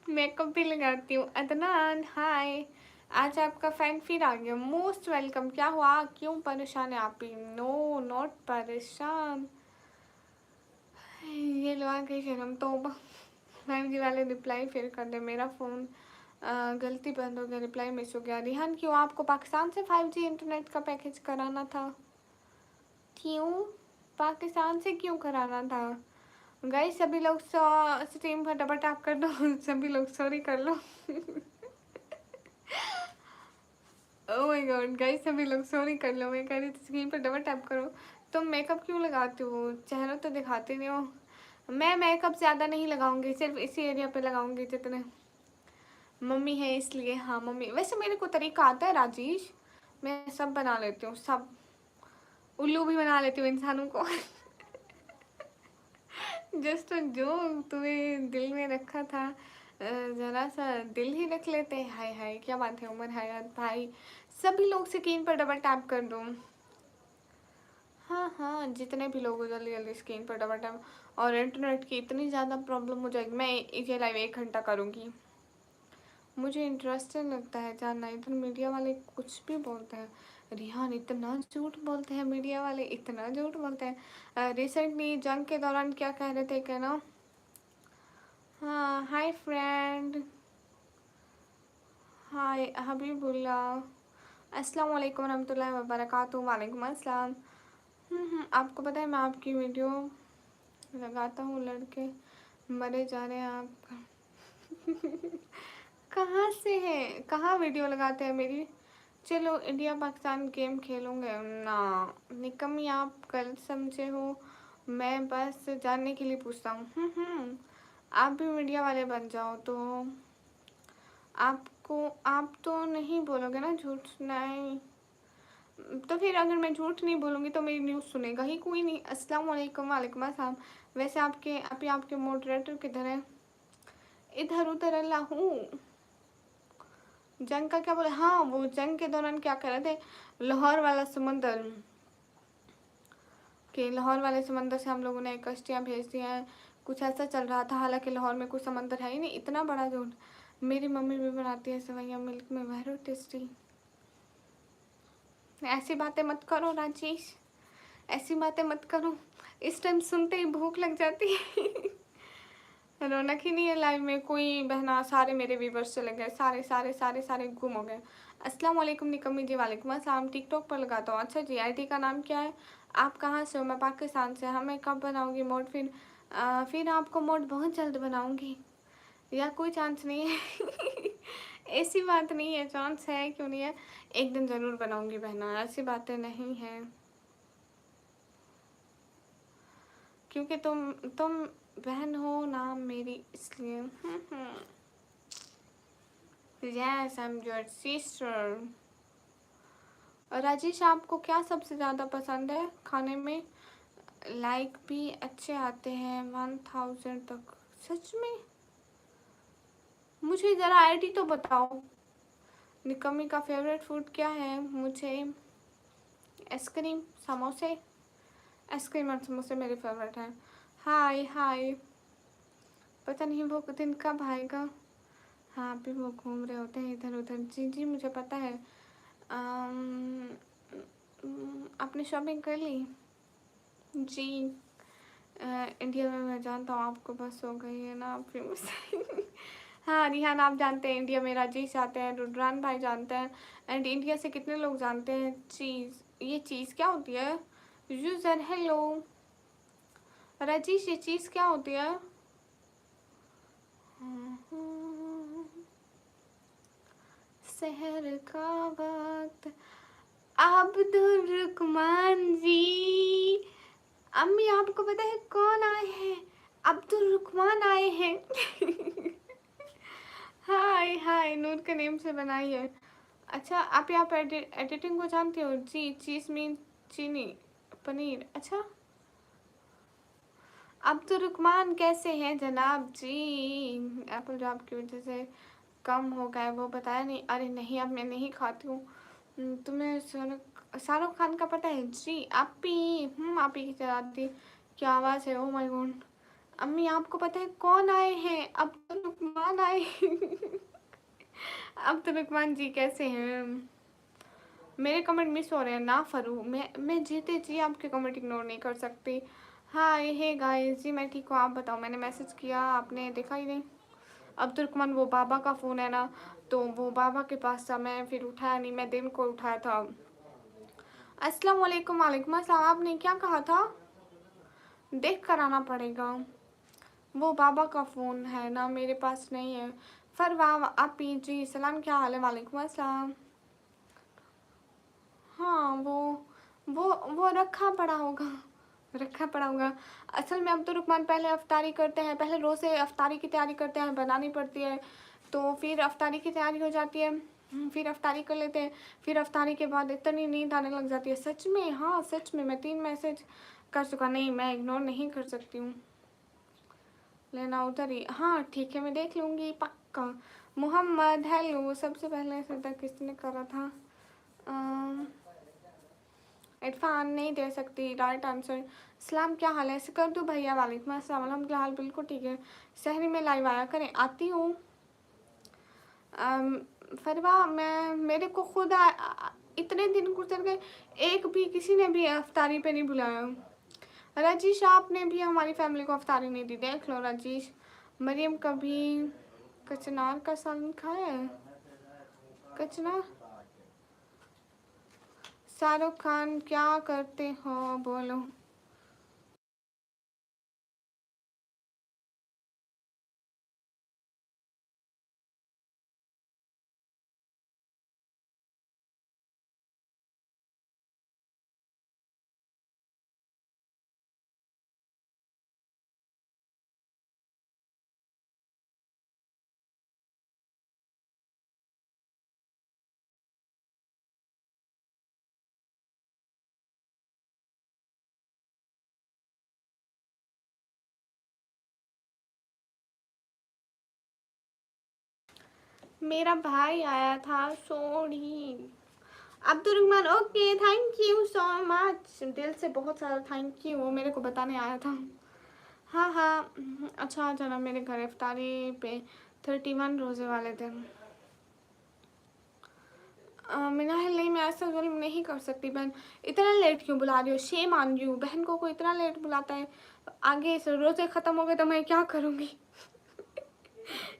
मेकअप भी लगाती हूँ। अदनान हाय, आज आपका फैन फिर आ गया। Most welcome. क्या हुआ? क्यों परेशान है आप? ही नो नॉट परेशान। ये लो आ गई शर्म तो 5G वाले रिप्लाई फिर कर दे। मेरा फ़ोन गलती बंद हो गया, रिप्लाई मिस हो गया। रिहान क्यों आपको पाकिस्तान से 5G इंटरनेट का पैकेज कराना था? क्यों पाकिस्तान से क्यों कराना था? गाइस सभी लोग स्ट्रीम पर डबल टैप कर दो। सभी लोग सॉरी कर लो। ओह माय गॉड गाइस सभी लोग सॉरी कर लो। मैं कह रही थी स्क्रीन पर डबल टैप करो। तुम मेकअप क्यों लगाते हो? चेहरा तो दिखाते नहीं हो। मैं मेकअप ज़्यादा नहीं लगाऊंगी, सिर्फ इसी एरिया पे लगाऊंगी जितने। मम्मी है इसलिए। हाँ मम्मी, वैसे मेरे को तरीका आता है राजेश, मैं सब बना लेती हूँ, सब। उल्लू भी बना लेती हूँ इंसानों को। जस्ट जो तुम्हें दिल में रखा था, जरा सा दिल ही रख लेते हैं। हाय हाय क्या बात है उमर हयात भाई। सभी लोग स्क्रीन पर डबल टैप कर दो। हाँ हाँ जितने भी लोग हो जल्दी जल्दी स्क्रीन पर डबल टैप। और इंटरनेट की इतनी ज़्यादा प्रॉब्लम हो जाएगी, मैं ये लाइव 1 घंटा करूँगी। मुझे इंटरेस्टिंग लगता है जानना, इधर मीडिया वाले कुछ भी बोलते हैं। रिहान इतना झूठ बोलते हैं, मीडिया वाले इतना झूठ बोलते हैं। रिसेंटली जंग के दौरान क्या कह रहे थे कहना। हाँ हाय फ्रेंड, हाय हबीबुल्लाह, अस्सलाम वालेकुम रहमतुल्लाहि व बरकातुहू। वालेकुम अस्सलाम। आपको पता है मैं आपकी वीडियो लगाता हूँ, लड़के मरे जा रहे हैं आप। कहाँ से है, कहाँ वीडियो लगाते हैं मेरी? चलो इंडिया पाकिस्तान गेम खेलूँगे ना। निकम्मी आप कल समझे हो, मैं बस जानने के लिए पूछता हूँ। आप भी मीडिया वाले बन जाओ तो आपको, आप तो नहीं बोलोगे ना झूठ? नहीं तो फिर अगर मैं झूठ नहीं बोलूँगी तो मेरी न्यूज़ सुनेगा ही कोई नहीं। अस्सलाम वालेकुम। वालेकुम अस्सलाम। वैसे आपके अभी आपके मॉडरेटर किधर है? इधर उधर अल्लाह हूँ। जंग का क्या बोले? हाँ वो जंग के दौरान क्या कर रहे थे, लाहौर वाला समंदर के, लाहौर वाले समंदर से हम लोगों ने कश्तियाँ भेज दी हैं, कुछ ऐसा चल रहा था। हालांकि लाहौर में कोई समंदर है ही नहीं, इतना बड़ा झूठ। मेरी मम्मी भी बनाती है सेवैयाँ मिल्क में, वेरी टेस्टी। ऐसी बातें मत करो राजेश, ऐसी बातें मत करो, इस टाइम सुनते ही भूख लग जाती है। रौनक ही नहीं है लाइव में, कोई बहना, सारे मेरे व्यूवर्स चले गए, सारे सारे सारे सारे गुम हो गए। अस्सलाम वालेकुम निकम्मी जी। वालेकुम अस्सलाम। टिकटॉक पर लगाता हूँ। अच्छा जी, आईडी का नाम क्या है? आप कहाँ से हो? मैं पाकिस्तान से। हमें कब बनाऊँगी मोड? फिर आपको मोड बहुत जल्द बनाऊँगी, या कोई चांस नहीं है? ऐसी बात नहीं है, चांस है क्यों नहीं है, एक दिन ज़रूर बनाऊँगी बहना, ऐसी बातें नहीं हैं। क्योंकि तुम बहन हो ना मेरी, इसलिए। Yes I am your sister. Rajesh आपको क्या सबसे ज़्यादा पसंद है खाने में? लाइक भी अच्छे आते हैं 1000 तक। सच में? मुझे ज़रा आईडी तो बताओ। निकम्मी का फेवरेट फूड क्या है? मुझे आइसक्रीम, समोसे। आइसक्रीम और समोसे मेरे फेवरेट हैं। हाय हाय, पता नहीं वो दिन कब आएगा। हाँ अभी वो घूम रहे होते हैं इधर उधर। जी जी मुझे पता है। आपने शॉपिंग कर ली? जी इंडिया में मैं जानता हूँ आपको, बस हो गई है ना आप फेमस। हाँ रिहान आप जानते हैं, इंडिया में राजेश आते हैं, रुद्रान भाई जानते हैं। एंड इंडिया से कितने लोग जानते हैं चीज़? ये चीज़ क्या होती है? यूज़र हेलो राजेश, ये चीज़ क्या होती है? शहर का वक्त। अब्दुल रुकमान जी, अम्मी आपको पता है कौन आए हैं? अब्दुल रुकमान आए हैं। हाय हाय, नूर के नेम से बनाई है। अच्छा आप यहाँ पर एडिटिंग को जानते हो? जी चीज़ मीन चीनी पनीर। अच्छा अब्दुल रुकमान कैसे हैं जनाब जी? एप्पल जो आपकी वजह से कम हो गया है वो बताया नहीं। अरे नहीं अब मैं नहीं खाती हूँ। तुम्हें शाहरुख खान का पता है? जी आप ही की चलाती क्या आवाज़ है। Oh my God. अम्मी आपको पता है कौन आए हैं? अब्दुल रुकमान आए। अब्दुल रुकमान जी कैसे हैं? मेरे कमेंट मिस हो रहे हैं ना फरू, मैं जीते जी आपके कमेंट इग्नोर नहीं कर सकती। हाय हे गाइस जी मैं ठीक हूँ, आप बताओ। मैंने मैसेज किया आपने देखा ही नहीं। अब्दुल रुकमान वो बाबा का फ़ोन है ना, तो वो बाबा के पास था, मैं फिर उठाया नहीं, मैं दिन को उठाया था। अस्सलाम वालेकुम। वालेकुम अस्सलाम। आपने क्या कहा था? देख कर आना पड़ेगा। वो बाबा का फ़ोन है ना, मेरे पास नहीं है। फरवा आपी जी सलाम, क्या हाल है? वालेकुम अस्सलाम। हाँ वो रखा पड़ा होगा, रखा पड़ा होगा। असल में अब्दुर्रहमान पहले अफ्तारी करते हैं, पहले रोज़े अफ्तारी की तैयारी करते हैं, बनानी पड़ती है, तो फिर अफ्तारी की तैयारी हो जाती है। फिर अफ्तारी कर लेते हैं, फिर अफ्तारी के बाद इतनी नींद आने लग जाती है। सच में, हाँ सच में, मैं 3 मैसेज कर चुका। नहीं, मैं इग्नोर नहीं कर सकती हूँ, लेना उधर ही। हाँ ठीक है, मैं देख लूँगी पक्का। मोहम्मद हेलो, सबसे पहले से तक किसने करा था? इरफान नहीं दे सकती राइट आंसर। सलाम, क्या हाल है? ऐसे कर दूँ भैया? वालेकुम अस्सलाम, अल्हम्दुलिल्लाह हाल बिल्कुल ठीक है। शहरी में लाइव आया करें, आती हूँ। फरवा मैं, मेरे को खुद इतने दिन गुजर गए, एक भी किसी ने भी अफ्तारी पे नहीं बुलाया। राजेश आपने भी हमारी फैमिली को अफ्तारी नहीं दी, देख लो राजेश। मरियम कभी कचनार का सालन खाया है? कचनार। शाहरुख खान क्या करते हो बोलो? मेरा भाई आया था, sorry. Abdurrahman okay, thank you so much, दिल से बहुत सारा थैंक यू, वो मेरे को बताने आया था। हाँ हाँ, अच्छा चला मेरे घर इफ्तारी पे 31 रोज़े वाले थे। मिनाहिल नहीं, मैं ऐसा जुल्म नहीं कर सकती बहन। इतना लेट क्यों बुला रही हो? शेम ऑन यू, बहन को कोई इतना लेट बुलाता है? आगे से रोज़े ख़त्म हो गए तो मैं क्या करूँगी?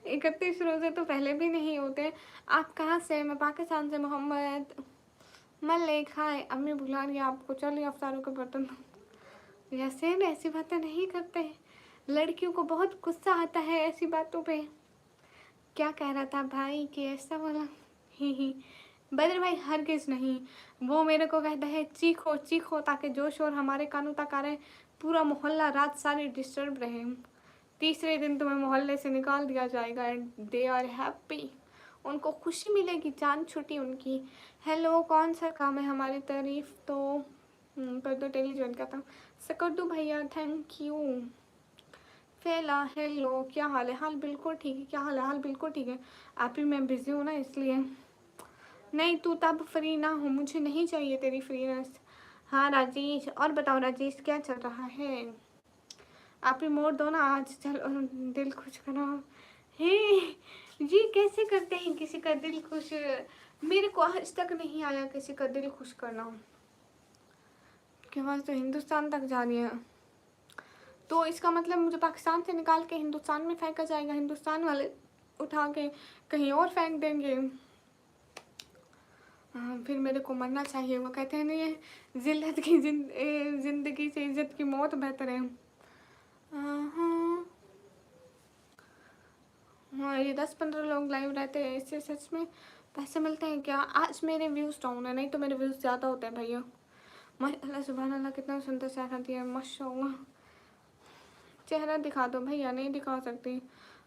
31 रोज़े तो पहले भी नहीं होते। आप कहाँ से? मैं पाकिस्तान से। मोहम्मद मलिक हाय, अम्मी बुला रही है आपको, चलिए अफ्तारों के बर्तन धो। ऐसे ऐसी बातें नहीं करते हैं, लड़कियों को बहुत गुस्सा आता है ऐसी बातों पे। क्या कह रहा था भाई कि ऐसा बोला? ही बदर भाई हरगिज़ नहीं, वो मेरे को कहता है चीखो चीखो ताकि जो शोर हमारे कानों तक आ रहे, पूरा मोहल्ला रात सारी डिस्टर्ब रहे। तीसरे दिन तुम्हें मोहल्ले से निकाल दिया जाएगा एंड दे आर हैप्पी, उनको खुशी मिलेगी, जान छुटी उनकी। हेलो, कौन सा काम है हमारी तारीफ तो कर दो, टेलीजॉइन का था। कर दो भैया, थैंक यू। फैला हेलो, क्या हाल है? हाल बिल्कुल ठीक है। क्या हाल है? हाल बिल्कुल ठीक है। आप ही, मैं बिज़ी हूँ ना इसलिए। नहीं तू तब फ्री ना हो, मुझे नहीं चाहिए तेरी फ्रीनेस। हाँ राजेश, और बताओ राजेश क्या चल रहा है? आप ही मोड़ दो ना आज, चलो दिल खुश करो। हे ये कैसे करते हैं किसी का दिल खुश? मेरे को आज तक नहीं आया किसी का दिल खुश करना। के बाद तो हिंदुस्तान तक जा रही है, तो इसका मतलब मुझे पाकिस्तान से निकाल के हिंदुस्तान में फेंका जाएगा, हिंदुस्तान वाले उठा के कहीं और फेंक देंगे। फिर मेरे को मरना चाहिए। वो कहते हैं ना, ये जिल्लत की जिंदगी से इज्जत की मौत बेहतर है। हाँ हाँ, ये 10-15 लोग लाइव रहते हैं, इससे सच में पैसे मिलते हैं क्या? आज मेरे व्यूज़ डाउन है, नहीं तो मेरे व्यूज़ ज़्यादा होते हैं भैया। माशाल्लाह सुभान अल्लाह, कितना सुंदर चेहरा दिया है, माशाल्लाह। चेहरा दिखा दो भैया, नहीं दिखा सकती।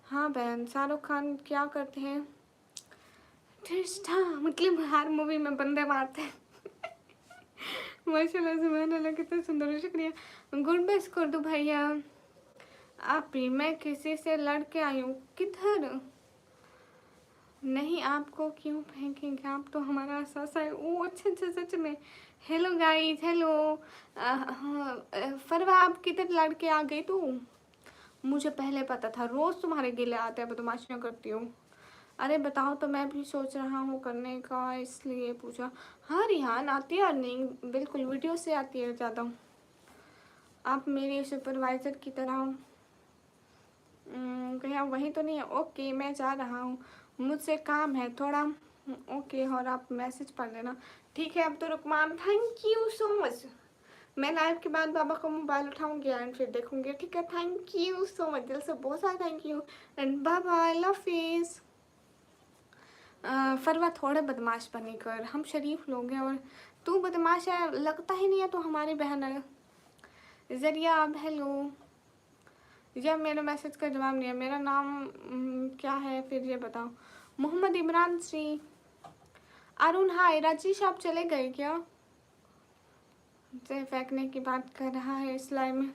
हाँ बहन, शाहरुख खान क्या करते हैं? ठिष्ठा मतलब हर मूवी में बंदे मारते हैं। माशाल्लाह सुभान अल्लाह, कितना सुंदर है, शुक्रिया। गुड बेस कर दो भैया। आप ही, मैं किसी से लड़ के आई हूँ। किधर? नहीं, आपको क्यों फेंकेंगे, आप तो हमारा सासा है। ओ अच्छा अच्छा, सच में। Hello guys, hello. फरवा, आप किधर लड़के आ गई तू? मुझे पहले पता था, रोज़ तुम्हारे गिले आते हैं, बदमाशियाँ करती हूँ। अरे बताओ, तो मैं भी सोच रहा हूँ करने का, इसलिए पूछा। हाँ रिहान आती है, और नहीं बिल्कुल वीडियो से आती है ज़्यादा। आप मेरी सुपरवाइज़र की तरह कहीं वहीं तो नहीं है? ओके, मैं जा रहा हूँ, मुझसे काम है थोड़ा। ओके, और आप मैसेज पढ़ लेना, ठीक है? अब तो Rukman, thank you so much. मैं लाइव के बाद बाबा का मोबाइल उठाऊंगी एंड फिर देखूंगी, ठीक है। थैंक यू सो मच, दिल से बहुत सारा thank you and bye bye, love you. Farwa थोड़े बदमाश बनी कर, हम शरीफ लोग हैं और तू बदमाश है, लगता ही नहीं है। तो हमारी बहन है जरिया। अब हेलो, जब मेरे मैसेज का जवाब नहीं है। मेरा नाम क्या है फिर ये बताओ। मोहम्मद इमरान श्री। अरुण हाय। राजेश आप चले गए क्या? से फेंकने की बात कर रहा है इस लाइव में।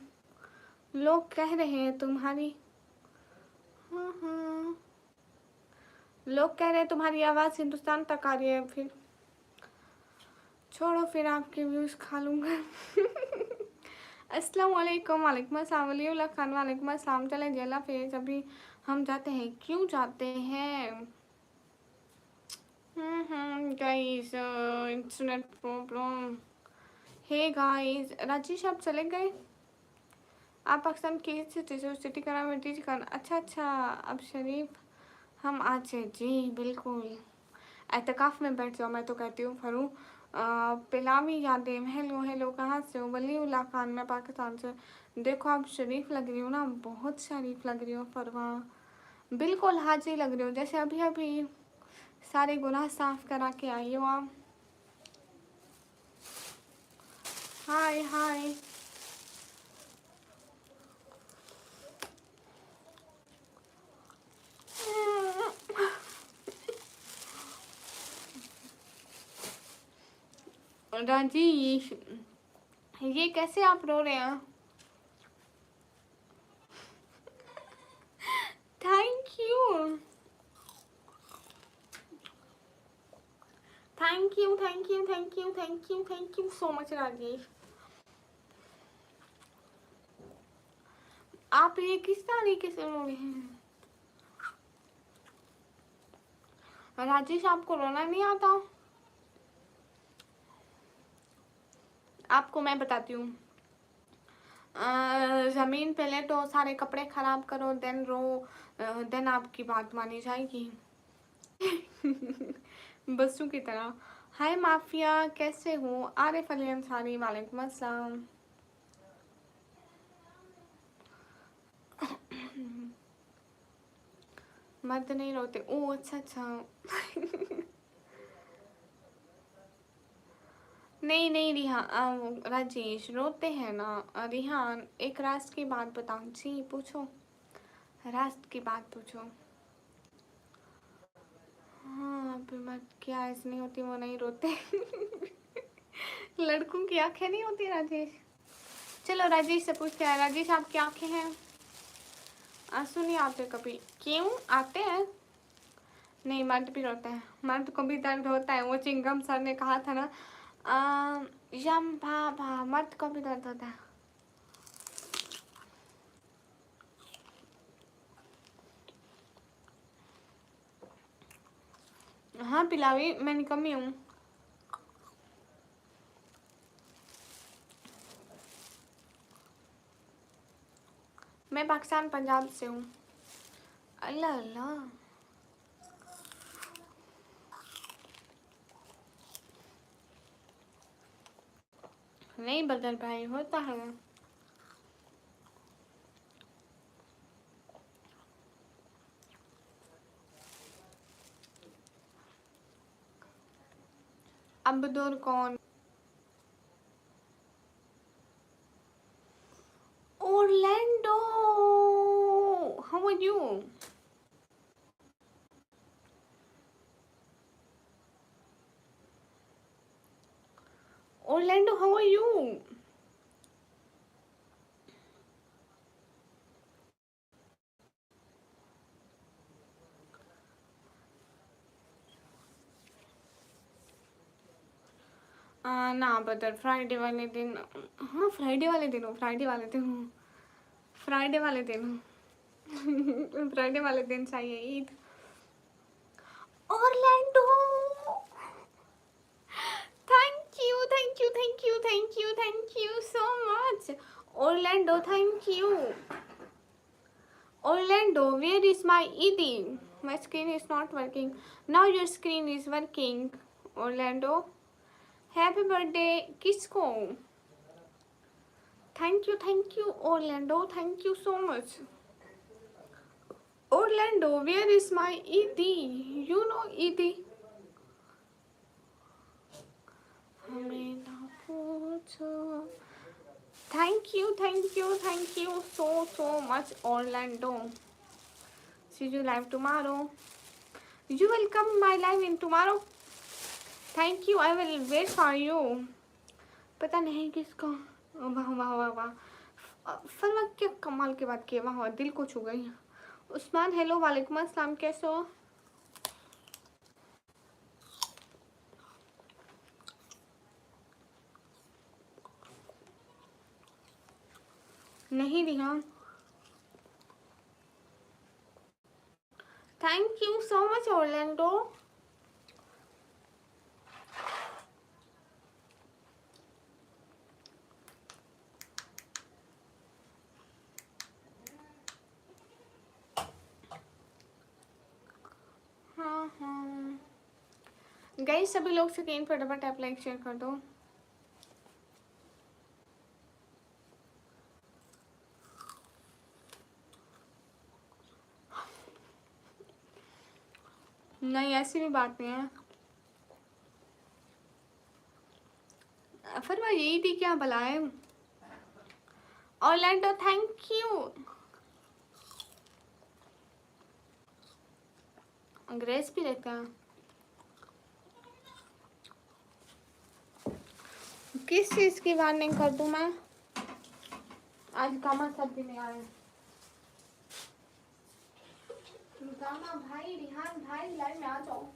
लोग कह रहे हैं तुम्हारी, हाँ, लोग कह रहे हैं तुम्हारी आवाज़ हिंदुस्तान तक आ रही है। फिर छोड़ो, फिर आपके व्यूज़ खा लूँगा। अस्सलाम वालेकुम। वालेकुम अस्सलाम। वलीउल्लाह खान वालेकुम अस्सलाम। चले जेला फेज, अभी हम जाते हैं। क्यों जाते हैं? Guys, internet problem. Hey guys, Rajesh आप चले गए? आप पाकिस्तान की सिटी करा में टीच कर। अच्छा अच्छा, अब शरीफ हम आज से, जी बिल्कुल। एतकाफ़ में बैठ जाओ, मैं तो कहती हूँ फरू। पिलावी यादें। हेलो हेलो, कहाँ से हो? वलीउल्लाह खान, मैं पाकिस्तान से। देखो आप शरीफ लग रही हो ना, बहुत शरीफ लग रही हो फरवा। बिल्कुल हाजी लग रही हो, जैसे अभी अभी सारे गुनाह साफ करा के आई हो आप। हाय हाय। राजेश, ये कैसे आप रो रहे हैं? Thank you thank you thank you thank you thank you thank you so much Rajesh. आप ये किस तरीके से रो रहे हैं? राजेश, आपको रोना नहीं आता? आपको मैं बताती हूँ। ज़मीन पे लेटो, सारे कपड़े खराब करो, देन रो, देन आपकी बात मानी जाएगी। बच्चों की तरह। हाय माफिया, कैसे हो? आरिफ अली अंसारी, वालेकुम अस्सलाम। मर्द नहीं रोते? ओ अच्छा अच्छा। नहीं नहीं रिहान, राजेश रोते हैं ना। रिहान, एक राज की बात बताऊं? जी पूछो, राज की बात पूछो। हाँ, अभी मत क्या ऐसी नहीं होती, वो नहीं रोते। लड़कों की आंखें नहीं होती राजेश। चलो राजेश से पूछते हैं। राजेश, आपकी आंखें हैं? आंसू नहीं आते कभी? क्यों आते हैं? नहीं, मर्द भी रोते हैं, मर्द को भी दर्द होता है। वो चिंगम सर ने कहा था ना, यम भाभा, मर्द को भी दर्द होता है। हाँ पिलावी, मैं निकम्मी हूँ। मैं पाकिस्तान पंजाब से हूँ। अल्लाह अल्लाह। नहीं बदल भाई, होता है। अब्दुल कौन? Orlando, how are you? Orlando, how are you? ना बदल, फ्राइडे वाले दिन। हाँ फ्राइडे वाले दिन हो, फ्राइडे वाले दिन हो, फ्राइडे वाले दिन हो। फ्राइडे वाले दिन चाहिए Eid. Orlando, thank you thank you thank you thank you thank you so much. Orlando, thank you. Orlando, where is my eating? My screen is not working. Now your screen is working. Orlando, happy birthday किसको? Thank you, Orlando. Thank you so much. Orlando, where is my ED? You know ED? हमें ना पूछो. Thank you so much, Orlando. See you live tomorrow. You will come my live in tomorrow. Thank you. I will wait for you. पता नहीं किसका. वाह वाह वाह वाह. फरवा क्या कमाल की बात की. वाह वाह, दिल को छू गई. उस्मान हेलो, वालेकुम अस्सलाम, कैसे हो? नहीं Rihan. Thank you so much Orlando. हाँ हाँ गाइस, सभी लोग स्क्रीन पर डबल टैप लाइक शेयर कर दो. नहीं, ऐसी भी बात नहीं है. फिर मैं यही थी, क्या भला है. Orlando thank you. ग्रेस भी रहता है. किस चीज की वार्निंग कर दूं मैं? आज कामा सब भी नहीं आए. कामा भाई, रिहान भाई, लाइव में आ जाओ.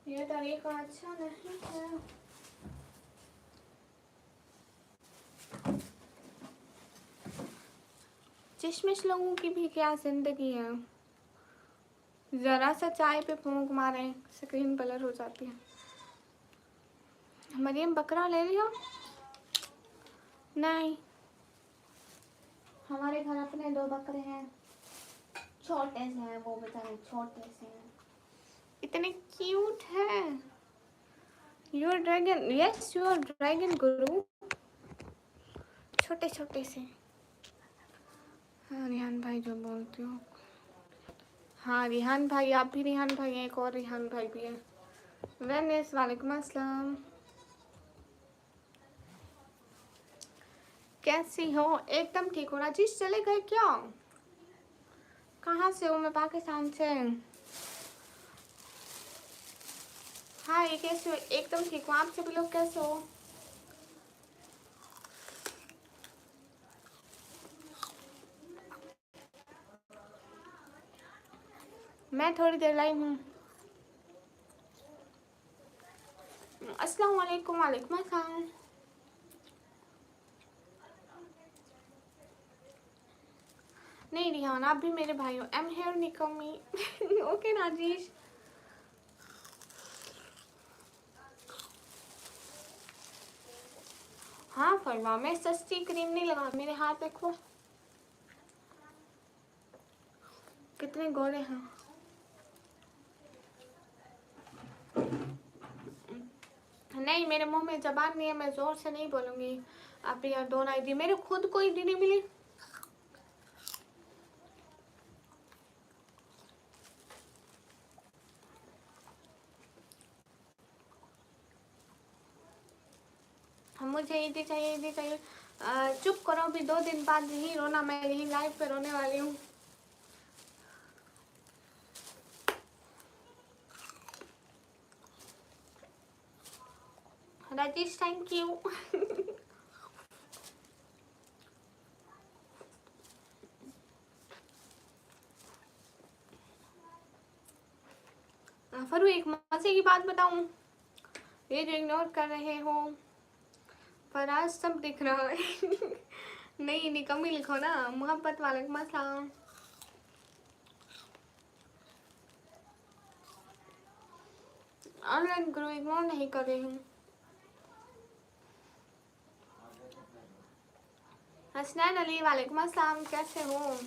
ये तरीका अच्छा नहीं है. चिशमिश लोगों की भी क्या जिंदगी है. जरा सा चाय पे फूंक मारे स्क्रीन ब्लर हो जाती है. मरियम बकरा ले लिया? नहीं, हमारे घर अपने 2 बकरे हैं. छोटे से हैं वो, बेचारे छोटे से हैं. इतने क्यूट है. Your dragon, yes your dragon गुरु. छोटे छोटे से. हाँ रिहान भाई जो बोलते हो. हाँ रिहान भाई, आप भी रिहान भाई हैं. एक और रिहान भाई भी है. वेनिस, वालेकुम अस्सलाम. कैसी हो? एकदम ठीक हो. राजेश चले गए क्या? कहाँ से हो? मैं पाकिस्तान से. हाँ, ये कैसे हो? एकदम ठीक हूँ. आप सभी लोग कैसे हो? मैं थोड़ी देर लाइव हूँ. अस्सलाम वालेकुम. वालेकुम अस्सलाम. नहीं रिहान, आप भी मेरे भाई हो. आई एम हियर निकमी. ओके राजेश. हाँ फरवा, मैं सस्ती क्रीम नहीं लगा. मेरे हाथ देखो कितने गोरे हैं. नहीं, मेरे मुंह में जबान नहीं है. मैं जोर से नहीं बोलूंगी. आप यार दोनों आईडी, मेरे खुद को आईडी नहीं मिली. मुझे ईदी चाहिए, ईदी चाहिए. चुप करो, अभी 2 दिन बाद यही रोना. मैं यही लाइव पे रोने वाली हूँ. Rajesh thank you. फरू, एक मजे की बात बताऊं. ये जो इग्नोर कर रहे हो, फराज सब दिख रहा है. नहीं निकम्मी लिखो ना. मोहब्बत वालेकुम अस्सलाम. ऑनलाइन गुरु इग्नोर नहीं कर रही हूँ. हसनैन अली, वालेकुम अस्सलाम, कैसे हो?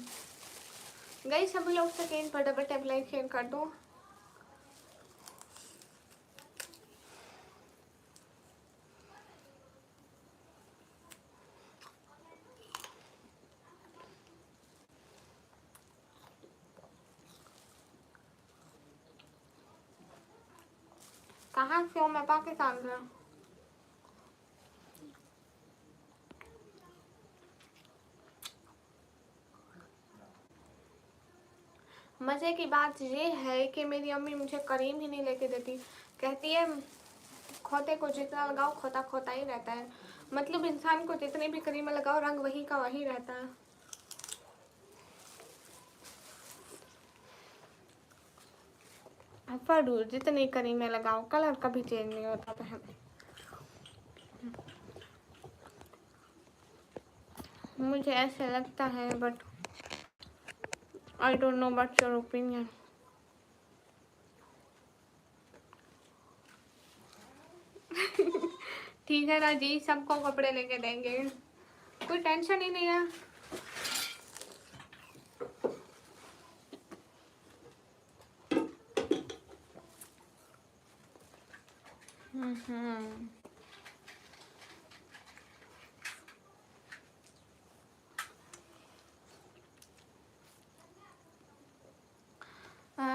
गई सभी लोग स्क्रीन पर डबल टैप लाइक शेयर कर दो. कहाँ से हो? मैं पाकिस्तान से। मज़े की बात ये है कि मेरी अम्मी मुझे करीम ही नहीं लेके देती। कहती है खोते को जितना लगाओ खोता खोता ही रहता है। मतलब इंसान को जितने भी क्रीम लगाओ रंग वही का वही रहता है। फड़ू जितनी क्रीमें लगाओ कलर कभी चेंज नहीं होता बहन। मुझे ऐसे लगता है but I don't know what's your opinion. ठीक है राजी, सबको कपड़े लेके देंगे, कोई टेंशन ही नहीं है।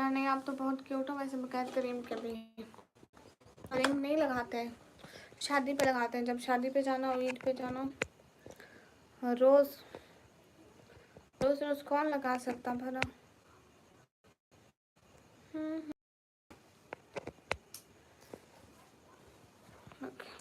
नहीं आप तो बहुत क्यूट हो वैसे, बगैर क्रीम के भी। क्रीम नहीं लगाते हैं, शादी पे लगाते हैं। जब शादी पे जाना हो, ईद पे जाना, रोज रोज रोज कौन लगा सकता भला। ओके।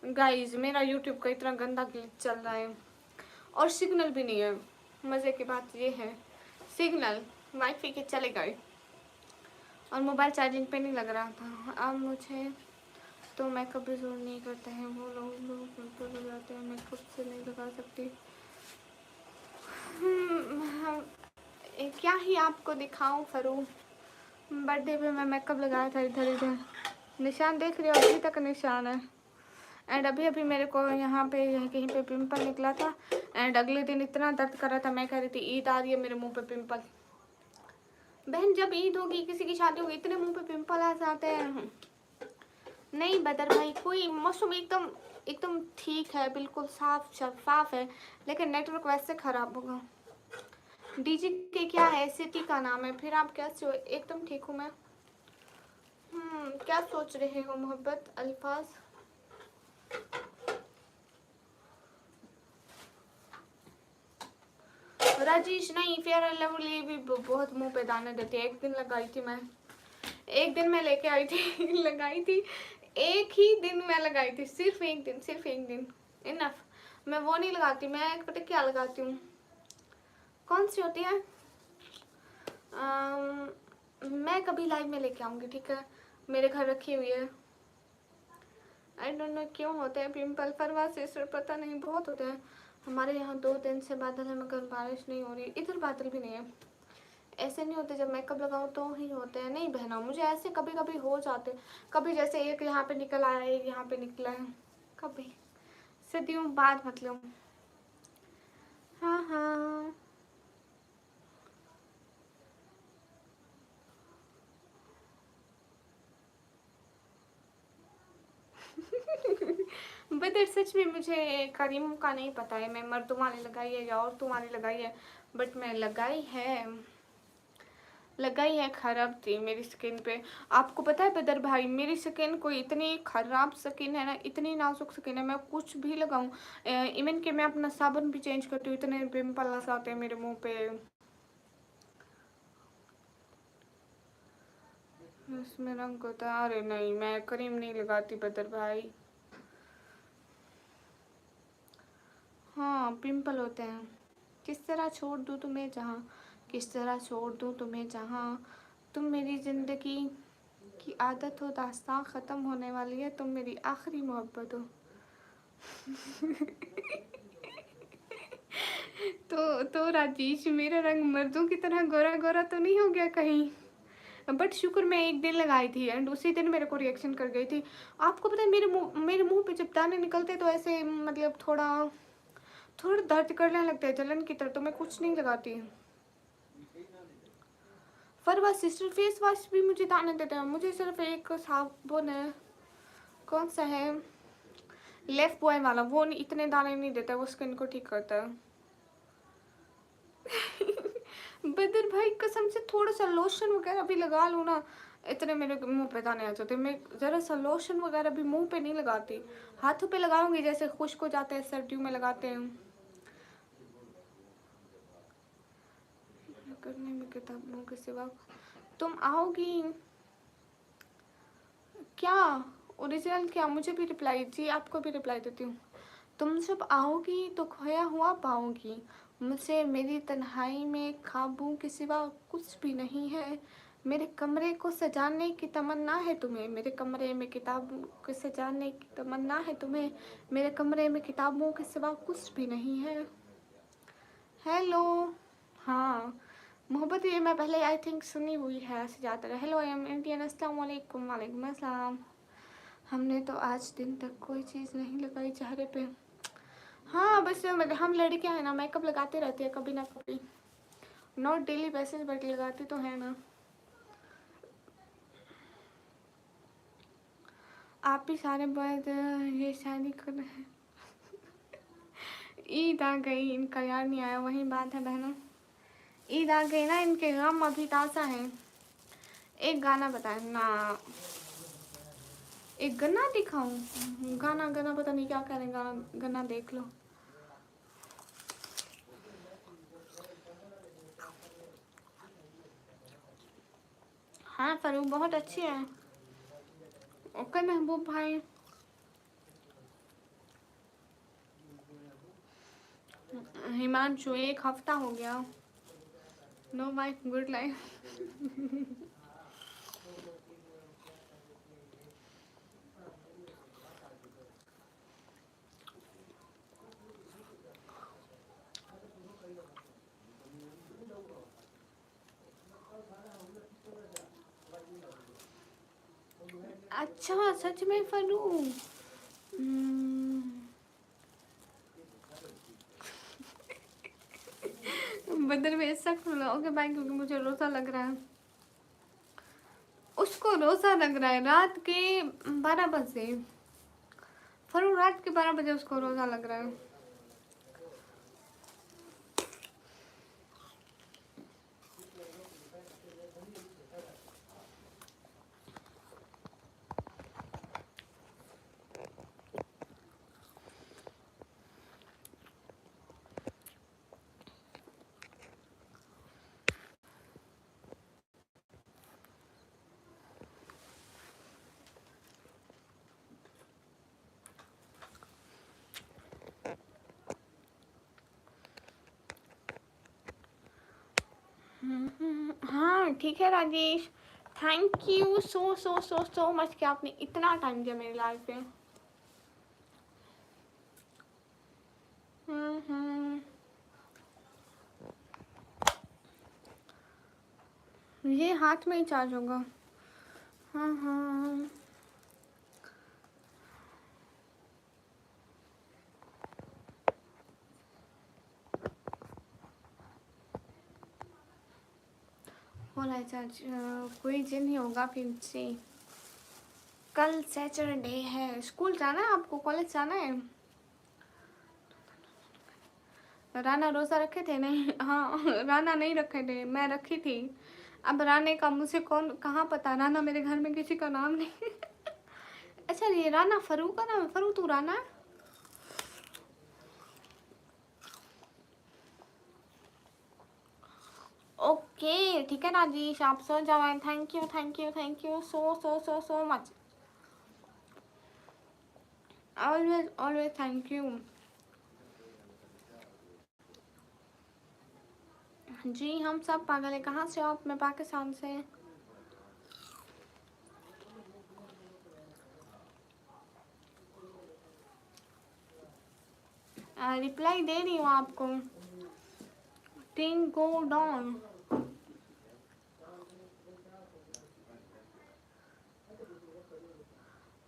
गाइस मेरा यूट्यूब का इतना गंदा ग्लिच चल रहा है और सिग्नल भी नहीं है। मज़े की बात ये है सिग्नल वाईफाई के चले गए और मोबाइल चार्जिंग पे नहीं लग रहा था। अब मुझे तो मेकअप भी ज़रूर नहीं करते हैं वो लोग बिल्कुल लगाते हैं, मैं खुद से नहीं लगा सकती। क्या ही आपको दिखाऊं फरू। बर्थडे पे मैं मेकअप लगाया था, इधर इधर निशान देख रहे हो, अभी तक निशान है। एंड अभी अभी मेरे को यहाँ पे कहीं पे पिंपल निकला था एंड अगले दिन इतना दर्द कर रहा था। मैं कह रही थी ईद आ रही है मेरे मुंह पे पिंपल। बहन जब ईद होगी किसी की शादी होगी इतने मुंह पे पिंपल आ जाते हैं। नहीं बदर भाई, कोई मौसम एकदम एकदम ठीक है, बिल्कुल साफ शफाफ है, लेकिन नेटवर्क वैसे खराब होगा। डीजी के क्या है, सिटी का नाम है। फिर आप कैसे हो? एकदम ठीक हूँ मैं। क्या सोच रहे हो मोहब्बत अल्फाज? राजेश नहीं, फेयर एंड लवली भी बहुत मुंह पे दाने देती है। एक दिन लगाई थी मैं, एक दिन मैं लेके आई थी लगाई थी, एक ही दिन मैं लगाई थी, सिर्फ एक दिन, सिर्फ एक दिन इनफ। मैं वो नहीं लगाती, मैं पता क्या लगाती हूँ, कौन सी होती है, मैं कभी लाइव में लेके आऊँगी, ठीक है, मेरे घर रखी हुई है। आई डोंट नो क्यों होते हैं पिंपल, फरवा से पता नहीं, बहुत होते हैं। हमारे यहाँ 2 दिन से बादल है मगर बारिश नहीं हो रही। इधर बादल भी नहीं है। ऐसे नहीं होते, जब मेकअप लगाओ तो ही होते हैं। नहीं बहना, मुझे ऐसे कभी कभी हो जाते, कभी जैसे एक यहाँ पे निकल आया, एक यहाँ पे निकला है, कभी सदियों बाद मतलब। हाँ हाँ बट सच में मुझे करीम का नहीं पता है, मैं मर्दों वाली लगाई है या औरतों वाली लगाई है, बट मैं लगाई है खराब थी मेरी स्किन पे। आपको पता है बदर भाई, मेरी स्किन को इतनी खराब स्किन है ना, इतनी नाजुक स्किन है, मैं कुछ भी लगाऊं, इवन कि मैं अपना साबुन भी चेंज करती हूँ, इतने पिंपल आते हैं मेरे मुंह पे। इसमें रंग होता है, अरे नहीं मैं क्रीम नहीं लगाती बदर भाई। हाँ पिंपल होते हैं। किस तरह छोड़ दूँ तुम्हें जहाँ, किस तरह छोड़ दूँ तुम्हें जहाँ, तुम मेरी ज़िंदगी की आदत हो, दास्तां ख़त्म होने वाली है, तुम मेरी आखिरी मोहब्बत हो। तो राजेश, मेरा रंग मर्दों की तरह गोरा गोरा तो नहीं हो गया कहीं? बट शुक्र मैं एक दिन लगाई थी एंड उसी दिन मेरे को रिएक्शन कर गई थी। आपको पता है मेरे मुंह पे जब दाने निकलते तो ऐसे मतलब थोड़ा थोड़ा दर्द करने लगता है, जलन की तरह, तो मैं कुछ नहीं लगाती। फरवा सिस्टर फेस वॉश भी मुझे दाने देते हैं। मुझे सिर्फ एक साबुन है, कौन सा है, लेफ्ट बॉय वाला, वो इतने दाने नहीं देता, वो स्किन को ठीक करता है। बदर भाई कसम से थोड़ा सा लोशन वगैरह भी लगा लो ना, इतने मेरे मुंह पे दाने आ जाते। मैं जरा सा लोशन वगैरह भी मुंह पे नहीं लगाती, हाथों पे लगाऊंगी, जैसे खुश्क हो जाते हैं सर्दियों में लगाते हैं। करने में किताबों के सिवा तुम आओगी क्या? ओरिजिनल क्या? मुझे भी रिप्लाई, जी आपको भी रिप्लाई देती हूँ। तुम जब आओगी तो खोया हुआ पाओगी, मुझसे मेरी तन्हाई में ख्वाबों के सिवा कुछ भी नहीं है। मेरे कमरे को सजाने की तमन्ना है तुम्हें, मेरे कमरे में किताबों को सजाने की तमन्ना है तुम्हें, मेरे कमरे में किताबों के सिवा कुछ भी नहीं है। हेलो, हाँ मोहब्बत, ये मैं पहले आई थिंक सुनी हुई है ऐसे ज़्यादा। हेलो आई एम इंडियन, अस्सलाम वालेकुम। वालेकुम अस्सलाम। हमने तो आज दिन तक कोई चीज़ नहीं लगाई चेहरे पे। हाँ बस हम लड़कियां हैं ना, मेकअप लगाते रहते हैं कभी ना कभी, नॉट डेली बेसिस बट लगाती तो है ना। आप भी सारे बाद ये शादी कर रहे हैं। ईद आ गई, इनका यार नहीं आया, वही बात है बहनों, ईद आ गई ना, इनके गम अभी ताज़ा है। एक गाना बताए ना, एक गन्ना दिखाऊं? गाना गाना पता नहीं क्या करें, गाना गन्ना देख लो। हाँ फरूक बहुत अच्छी है। ओके महबूब भाई, हिमांशु एक हफ्ता हो गया, नो वाइफ गुड लाइफ। अच्छा सच में फरू? बदल में सख्त ओके भाई, क्योंकि मुझे रोज़ा लग रहा है। उसको रोज़ा लग रहा है रात के 12 बजे। फरू रात के 12 बजे उसको रोज़ा लग रहा है। हाँ ठीक है Rajesh, thank you so so so so much कि आपने इतना टाइम दिया मेरी लाइफ पे। ये हाथ में ही चार्ज होगा। हाँ हाँ हो रहा है चार्ज। कोई दिन ही होगा फिर से। कल सैटरडे है, स्कूल जाना है आपको, कॉलेज जाना है? राना रोज़ा रखे थे? नहीं हाँ राना नहीं रखे थे, मैं रखी थी। अब राने का मुझे कौन कहाँ पता, राना मेरे घर में किसी का नाम नहीं। अच्छा ये राना फरू का नाम है? फरू तू राना है? ओके ठीक है राजेश, आप सो जाओ। Thank you thank you thank you so so so so much, always always thank you. जी हम सब पागल है। कहाँ से हो आप? मैं पाकिस्तान से। रिप्लाई दे रही हूँ आपको। Thing go down.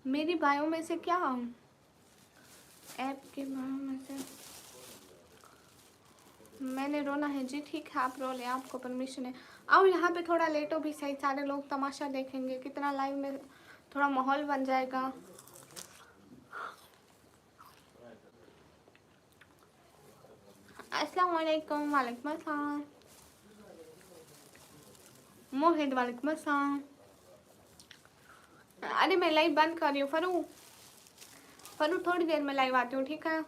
मेरी बायो में से क्या ऐप के बायो में से मैंने रोना है जी। ठीक है आप रो ले, आपको परमिशन है। आओ यहाँ पे थोड़ा लेटो भी सही, सारे लोग तमाशा देखेंगे कितना लाइव में, थोड़ा माहौल बन जाएगा। अस्सलाम वालेकुम। वालेकुम अस्सलाम। मोहित वालेकुम अस्सलाम। अरे मैं लाइव बंद कर रही हूँ फरू, फरू थोड़ी देर में लाइव आती हूँ ठीक है।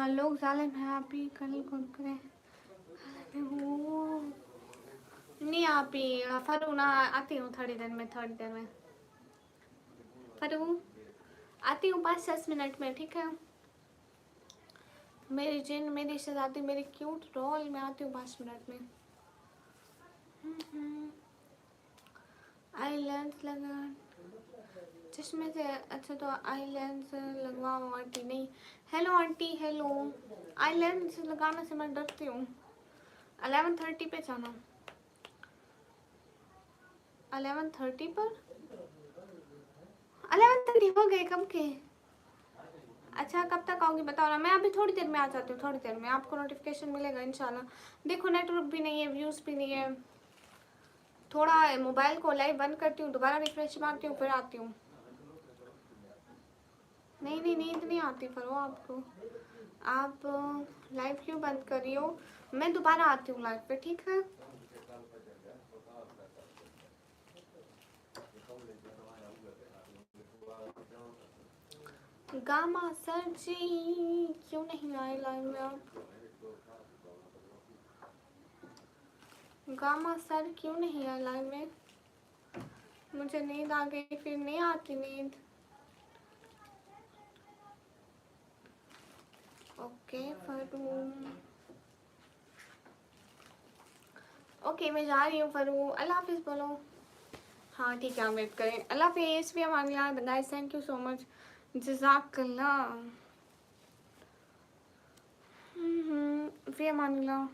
लोग जालिम हैं, आप ही कल कौन करे नहीं आप ही। फरू ना आती हूँ थोड़ी देर में, थोड़ी देर में फरू आती हूँ 5-10 मिनट में ठीक है। मेरी जिन, मेरी शहजादी, मेरी क्यूट रोल में आती हूँ 5 मिनट में। आई लेंस लगा चश्मे से अच्छा तो आई लेंस लगवाओ आंटी। नहीं hello aunty hello, eye lens लगाने से मैं डरती हूँ। 11:30 पे जाना, 11:30 पर 11:30 हो गए कब के। अच्छा कब तक आओगी बताओ ना, मैं अभी थोड़ी देर में आ जाती हूँ, थोड़ी देर में आपको नोटिफिकेशन मिलेगा इंशाल्लाह। देखो नेटवर्क भी नहीं है, व्यूज़ भी नहीं है, थोड़ा मोबाइल को लाइव बंद करती हूँ, दोबारा रिफ्रेश मारती हूँ, फिर आती हूँ। नहीं नहीं नींद नहीं आती फरो आपको, आप लाइव क्यों बंद कर रही हो। मैं दोबारा आती हूँ लाइव पे ठीक है। गामा सर जी क्यों नहीं आए लाइव में आप, गामा सर क्यों नहीं आए लाइव में। मुझे नींद आ गई, फिर नहीं आती नींद। ओके फरू, ओके मैं जा रही हूँ फरू, अल्लाह हाफिज़ बोलो। हाँ ठीक है वेट करें, अल्लाह हाफिज़। भी हमारे guys thank you so much, जज़ाकल्लाह। फ़ी अमानिल्लाह।